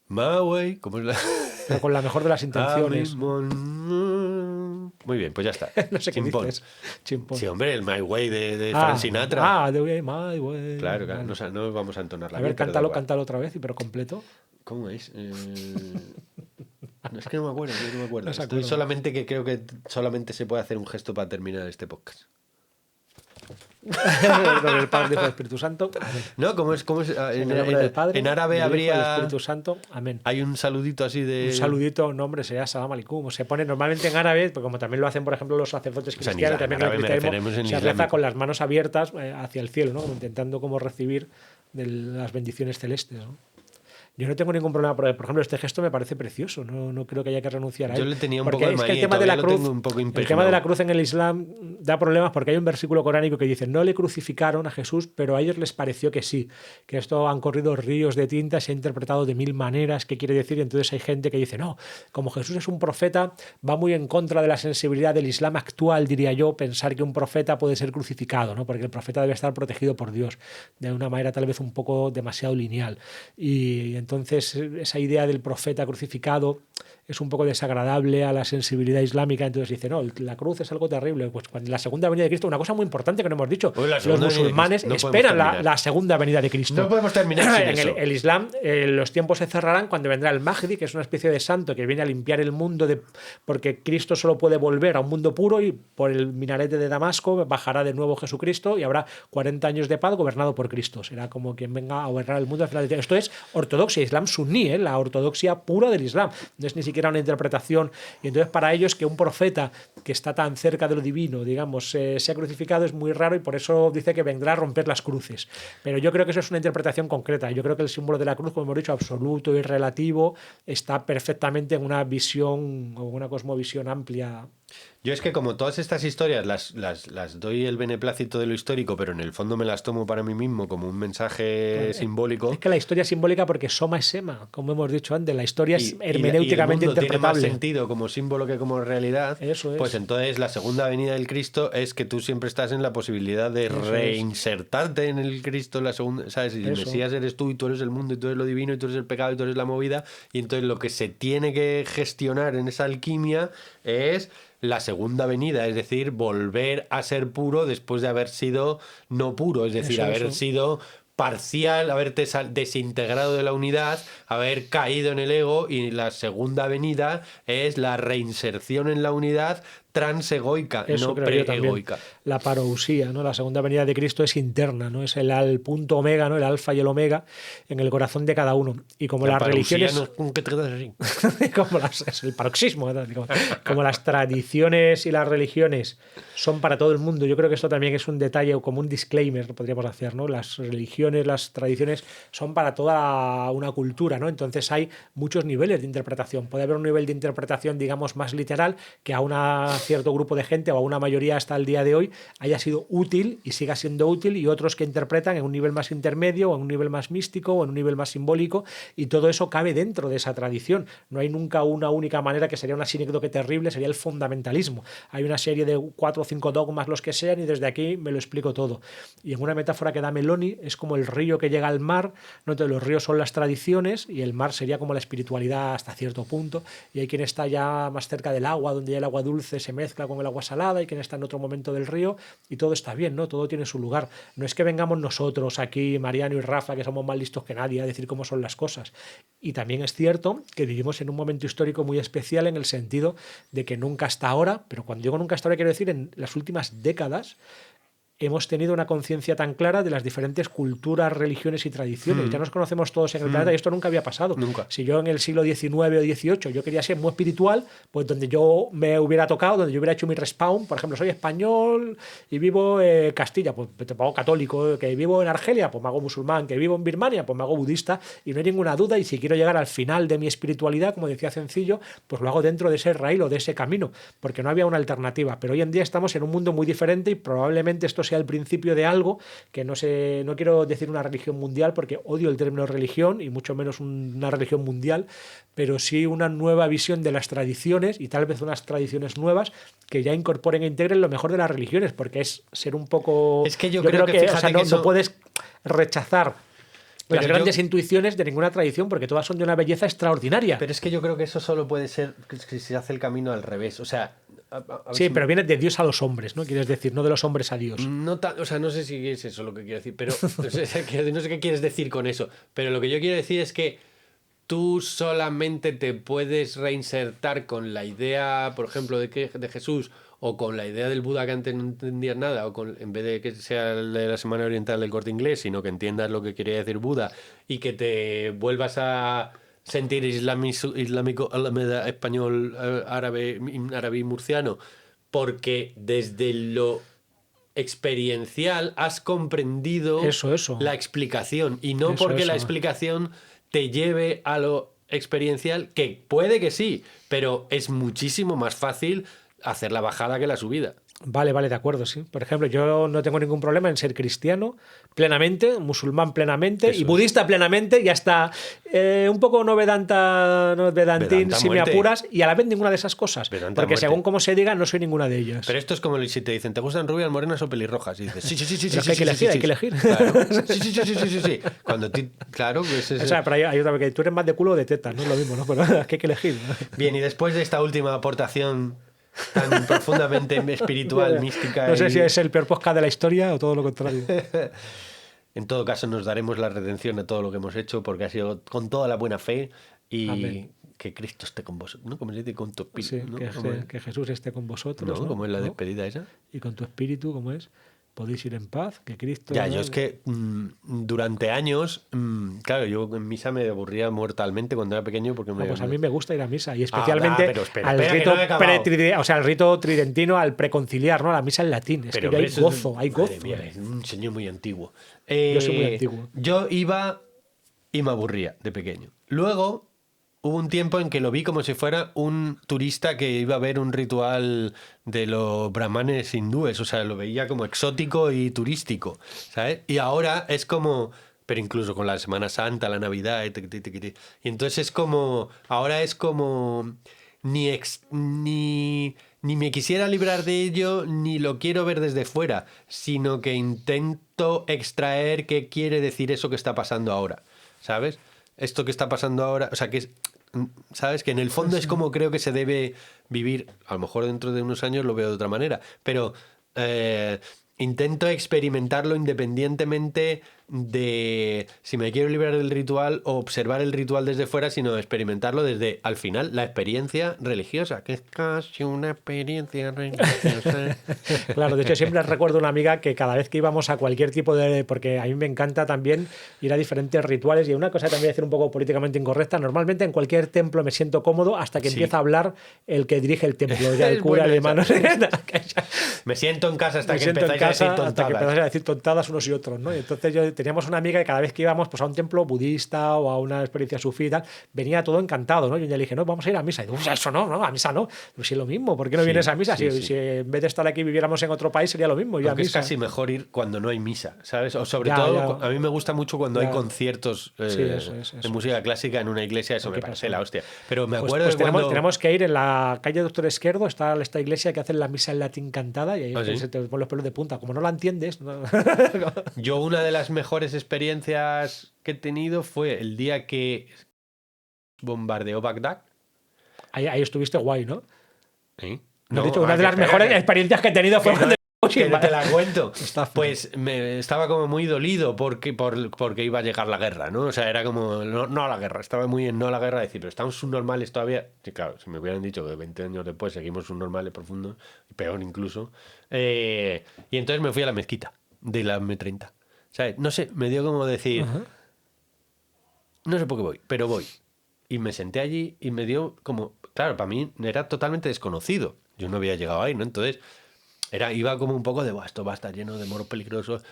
My way, ¿cómo es la...? Pero con la mejor de las intenciones. Muy bien, pues ya está. No sé qué Chimpón. dices. Chimpón. Sí, hombre, el My Way de Frank Sinatra. The way, my way. Claro, Vale. no vamos a entonarla. A ver, bien, pero da igual. cántalo otra vez, pero completo. ¿Cómo es? No, es que no me acuerdo, no me acuerdo. No se Estoy acuerda. solamente que creo que solamente se puede hacer un gesto para terminar este podcast. Con el Padre, Hijo y Espíritu Santo. Amén. ¿No? ¿Cómo es? En el nombre del Padre, en árabe del Hijo y del habría... Espíritu Santo. Amén. Hay un saludito así de... Un saludito, nombre sería Salam Aleikum. Se pone normalmente en árabe, porque como también lo hacen, por ejemplo, los sacerdotes O sea, en cristianos, islam, también en el árabe me cristianismo, referimos en se reza islámico. con las manos abiertas hacia el cielo, ¿no? Como intentando como recibir de las bendiciones celestes, ¿no? Yo no tengo ningún problema, por ejemplo, este gesto me parece precioso, no creo que haya que renunciar a él. Yo le tenía un Porque poco de es que manía, el tema de la todavía lo cruz, tengo un poco el tema impregnado. de la cruz en el Islam da problemas porque hay un versículo coránico que dice: no le crucificaron a Jesús, pero a ellos les pareció que sí, que esto han corrido ríos de tinta, se ha interpretado de mil maneras, ¿qué quiere decir? Y entonces hay gente que dice: no, como Jesús es un profeta, va muy en contra de la sensibilidad del Islam actual, diría yo, pensar que un profeta puede ser crucificado, ¿no? Porque el profeta debe estar protegido por Dios de una manera tal vez un poco demasiado lineal. Y entonces esa idea del profeta crucificado es un poco desagradable a la sensibilidad islámica, entonces dice, no, la cruz es algo terrible. Pues cuando la segunda venida de Cristo, una cosa muy importante que no hemos dicho, Pues los musulmanes esperan la segunda venida de Cristo. No podemos terminar sin eso. El Islam, los tiempos se cerrarán cuando vendrá el Mahdi, que es una especie de santo que viene a limpiar el mundo, porque Cristo solo puede volver a un mundo puro y por el minarete de Damasco bajará de nuevo Jesucristo y habrá 40 años de paz gobernado por Cristo. Será como quien venga a gobernar el mundo al final. Esto es ortodoxia, Islam suní, la ortodoxia pura del Islam. No es ni siquiera una interpretación. Y entonces para ellos que un profeta que está tan cerca de lo divino, digamos, sea crucificado es muy raro y por eso dice que vendrá a romper las cruces. Pero yo creo que eso es una interpretación concreta. Yo creo que el símbolo de la cruz, como hemos dicho, absoluto y relativo, está perfectamente en una visión o una cosmovisión amplia. Yo es que como todas estas historias las doy el beneplácito de lo histórico, pero en el fondo me las tomo para mí mismo como un mensaje simbólico. Es que la historia es simbólica porque soma es sema, como hemos dicho antes. La historia es hermenéuticamente y el mundo interpretable. Tiene más sentido como símbolo que como realidad. Eso es. Pues entonces la segunda venida del Cristo es que tú siempre estás en la posibilidad de reinsertarte en el Cristo, la segunda, ¿sabes? Y el Mesías eres tú y tú eres el mundo y tú eres lo divino y tú eres el pecado y tú eres la movida. Y entonces lo que se tiene que gestionar en esa alquimia es la segunda venida, es decir, volver a ser puro después de haber sido no puro, es decir, haber sido parcial, haberte desintegrado de la unidad, haber caído en el ego, y la segunda venida es la reinserción en la unidad transegoica, no preegoica. La parousía, ¿no? La segunda venida de Cristo es interna, ¿no? Es el punto omega, ¿no? El alfa y el omega en el corazón de cada uno. Y como las religiones... No es que te quedas así. es el paroxismo, ¿no? Como las tradiciones y las religiones son para todo el mundo, yo creo que esto también es un detalle o como un disclaimer que podríamos hacer, ¿no? Las religiones, las tradiciones son para toda una cultura, ¿no? Entonces hay muchos niveles de interpretación. Puede haber un nivel de interpretación, digamos, más literal, que a una cierto grupo de gente o a una mayoría hasta el día de hoy haya sido útil y siga siendo útil, y otros que interpretan en un nivel más intermedio o en un nivel más místico o en un nivel más simbólico, y todo eso cabe dentro de esa tradición. No hay nunca una única manera, que sería una sinécdoque terrible, sería el fundamentalismo. Hay una serie de 4 o 5 dogmas, los que sean, y desde aquí me lo explico todo. Y en una metáfora que da Meloni, es como el río que llega al mar, ¿no? Entonces los ríos son las tradiciones y el mar sería como la espiritualidad hasta cierto punto, y hay quien está ya más cerca del agua, donde ya el agua dulce se mezcla con el agua salada, y quien está en otro momento del río, y todo está bien, ¿no? Todo tiene su lugar. No es que vengamos nosotros aquí, Mariano y Rafa, que somos más listos que nadie, a decir cómo son las cosas. Y también es cierto que vivimos en un momento histórico muy especial, en el sentido de que nunca hasta ahora, pero cuando digo nunca hasta ahora quiero decir en las últimas décadas, hemos tenido una conciencia tan clara de las diferentes culturas, religiones y tradiciones. Ya nos conocemos todos en el planeta, y esto nunca había pasado. Nunca. Si yo en el siglo XIX o XVIII yo quería ser muy espiritual, pues donde yo me hubiera tocado, donde yo hubiera hecho mi respawn, por ejemplo, soy español y vivo en Castilla, pues te pago católico, que vivo en Argelia, pues me hago musulmán, que vivo en Birmania, pues me hago budista, y no hay ninguna duda, y si quiero llegar al final de mi espiritualidad, como decía Sencillo, pues lo hago dentro de ese raíl o de ese camino, porque no había una alternativa. Pero hoy en día estamos en un mundo muy diferente, y probablemente esto sea el principio de algo que no quiero decir una religión mundial, porque odio el término religión, y mucho menos una religión mundial, pero sí una nueva visión de las tradiciones, y tal vez unas tradiciones nuevas que ya incorporen e integren lo mejor de las religiones, porque es ser un poco... Es que yo creo que o sea, no puedes rechazar las grandes intuiciones de ninguna tradición, porque todas son de una belleza extraordinaria. Pero es que yo creo que eso solo puede ser si se hace el camino al revés. O sea, sí, pero viene de Dios a los hombres, ¿no? Quieres decir, no de los hombres a Dios. O sea, no sé si es eso lo que quiero decir, pero no sé qué quieres decir con eso. Pero lo que yo quiero decir es que tú solamente te puedes reinsertar con la idea, por ejemplo, de Jesús, o con la idea del Buda, que antes no entendías nada, o en vez de que sea el de la Semana Oriental del Corte Inglés, sino que entiendas lo que quería decir Buda y que te vuelvas a sentir islámico, alameda, español, árabe y murciano, porque desde lo experiencial has comprendido la explicación, y no porque la explicación te lleve a lo experiencial, que puede que sí, pero es muchísimo más fácil hacer la bajada que la subida. Vale, de acuerdo, sí. Por ejemplo, yo no tengo ningún problema en ser cristiano plenamente, musulmán plenamente Eso y es. budista plenamente, y hasta un poco novedantín, Vedanta si me muerte. apuras, y a la vez ninguna de esas cosas. Vedanta Porque muerte. según como se diga, no soy ninguna de ellas. Pero esto es como si te dicen, ¿te gustan rubias, morenas o pelirrojas? Y dices, sí, sí, sí, sí, Pero sí, es que hay que sí, elegir, sí, hay que sí. elegir. Claro. Sí, sí, sí, sí, sí, sí, sí. Cuando claro, pues O sea, pero hay otra que tú eres más de culo o de teta, no es lo mismo, ¿no? Pero es que hay que elegir. Bien, y después de esta última aportación tan profundamente espiritual, mística No sé si y... es el peor podcast de la historia o todo lo contrario. En todo caso, nos daremos la redención a todo lo que hemos hecho porque ha sido con toda la buena fe y Amén. que Cristo esté con vosotros, ¿no? Como se dice, con tu Sí, espíritu, ¿no? que Jesús esté con vosotros, ¿No? ¿no? Como es la ¿No? despedida esa. Y con tu espíritu, ¿cómo es? Podéis ir en paz, que Cristo... Ya, ¿no? yo es que durante años, claro, yo en misa me aburría mortalmente cuando era pequeño porque Pues a mí me gusta ir a misa y especialmente pero espera, al que rito no he acabado. o sea, al rito tridentino, al preconciliar, ¿no? La misa en latín. Es que Pero, hay hombre, eso es- gozo, hay madre gozo. mía, es un señor muy antiguo. Yo soy muy antiguo. Yo iba y me aburría de pequeño. Luego hubo un tiempo en que lo vi como si fuera un turista que iba a ver un ritual de los brahmanes hindúes. O sea, lo veía como exótico y turístico, ¿sabes? Y ahora es como... Pero incluso con la Semana Santa, la Navidad, y entonces es como... Ahora es como... Ni me quisiera librar de ello, ni lo quiero ver desde fuera, sino que intento extraer qué quiere decir eso que está pasando ahora, ¿sabes? Esto que está pasando ahora, o sea, que es, ¿sabes? Que en el fondo es como creo que se debe vivir, a lo mejor dentro de unos años lo veo de otra manera, pero intento experimentarlo independientemente de si me quiero librar del ritual o observar el ritual desde fuera, sino experimentarlo desde, al final, la experiencia religiosa, que es casi una experiencia religiosa. Claro, de hecho siempre recuerdo una amiga que cada vez que íbamos a cualquier tipo de... Porque a mí me encanta también ir a diferentes rituales y una cosa también decir un poco políticamente incorrecta, normalmente en cualquier templo me siento cómodo hasta que Sí. empieza a hablar el que dirige el templo, ya el Es cura buena alemán. esa. No sé, Me siento en casa hasta me que siento en empezáis a decir casa hasta que tontadas. empezáis a decir tontadas unos y otros, ¿no? Y entonces teníamos una amiga que cada vez que íbamos pues, a un templo budista o a una experiencia sufí y tal, venía todo encantado, ¿no? Yo ya le dije, no, vamos a ir a misa. Y digo, eso no, a misa no. Pues si es lo mismo, ¿por qué no Sí, vienes a misa? sí, si, sí. si en vez de estar aquí viviéramos en otro país sería lo mismo, ir a Aunque es misa. casi mejor ir cuando no hay misa, ¿sabes? O sobre Ya, todo, ya. a mí me gusta mucho cuando hay Ya. conciertos Sí, eso es, de eso música clásica en una iglesia, eso Lo me que parece pasa. la hostia. Pero me Pues, acuerdo pues de cuando... tenemos que ir en la calle Doctor Esquerdo, está esta iglesia que hacen la misa en latín cantada y ahí ¿Ah, sí? se te ponen los pelos de punta. Como no la entiendes, no. Yo una de las mejores experiencias que he tenido fue el día que bombardeó Bagdad. ahí estuviste guay, ¿no? ¿Sí? No, he dicho, una de que las espera, mejores que- experiencias que he tenido fue que cuando... que no te la cuento. Está feo. Pues me estaba como muy dolido porque iba a llegar la guerra, ¿no? O sea, era como, no a la guerra, estaba muy en no a la guerra, decir, pero estamos subnormales todavía. Y claro, si me hubieran dicho que 20 años después seguimos subnormales profundos, peor incluso. Y entonces me fui a la mezquita de la M30. ¿Sabes? No sé, me dio como decir, Ajá. no sé por qué voy, pero voy. Y me senté allí y me dio como, claro, para mí era totalmente desconocido. Yo no había llegado ahí, ¿no? Entonces... iba como un poco de, "Buah, esto va a estar lleno de moros peligrosos".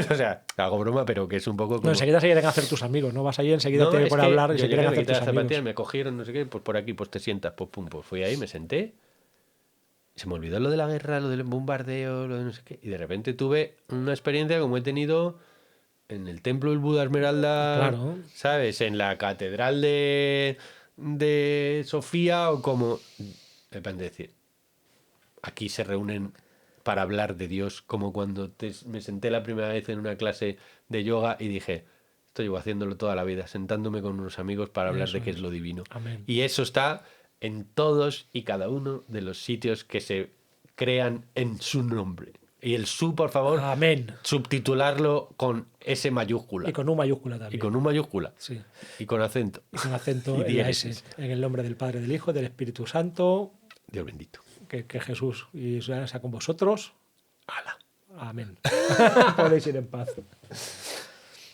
O sea, hago broma, pero que es un poco como... No, enseguida se quieren hacer tus amigos, ¿no? Vas ahí, enseguida No, te es ponen a que hablar y yo se llegué, quieren me hacer quité tus las zapatillas, amigos. me cogieron, no sé qué, pues por aquí, pues te sientas, pues pum, pues fui ahí, me senté. Se me olvidó lo de la guerra, lo del bombardeo, lo de no sé qué. Y de repente tuve una experiencia como he tenido en el templo del Buda Esmeralda, Claro. ¿sabes? En la catedral de Sofía o como... Depende de decir, aquí se reúnen para hablar de Dios, como cuando me senté la primera vez en una clase de yoga y dije, esto llevo haciéndolo toda la vida, sentándome con unos amigos para hablar de Eso qué es es. lo divino. Amén. Y eso está en todos y cada uno de los sitios que se crean en su nombre. Y el su, por favor, Amén. subtitularlo con S mayúscula. Y con U mayúscula también. Y con U mayúscula. Sí. Y con acento. Y con acento Y en la S. diéresis. En el nombre del Padre, del Hijo, del Espíritu Santo. Dios bendito. Que Jesús y sea con vosotros. ¡Hala! Amén. Podéis ir en paz.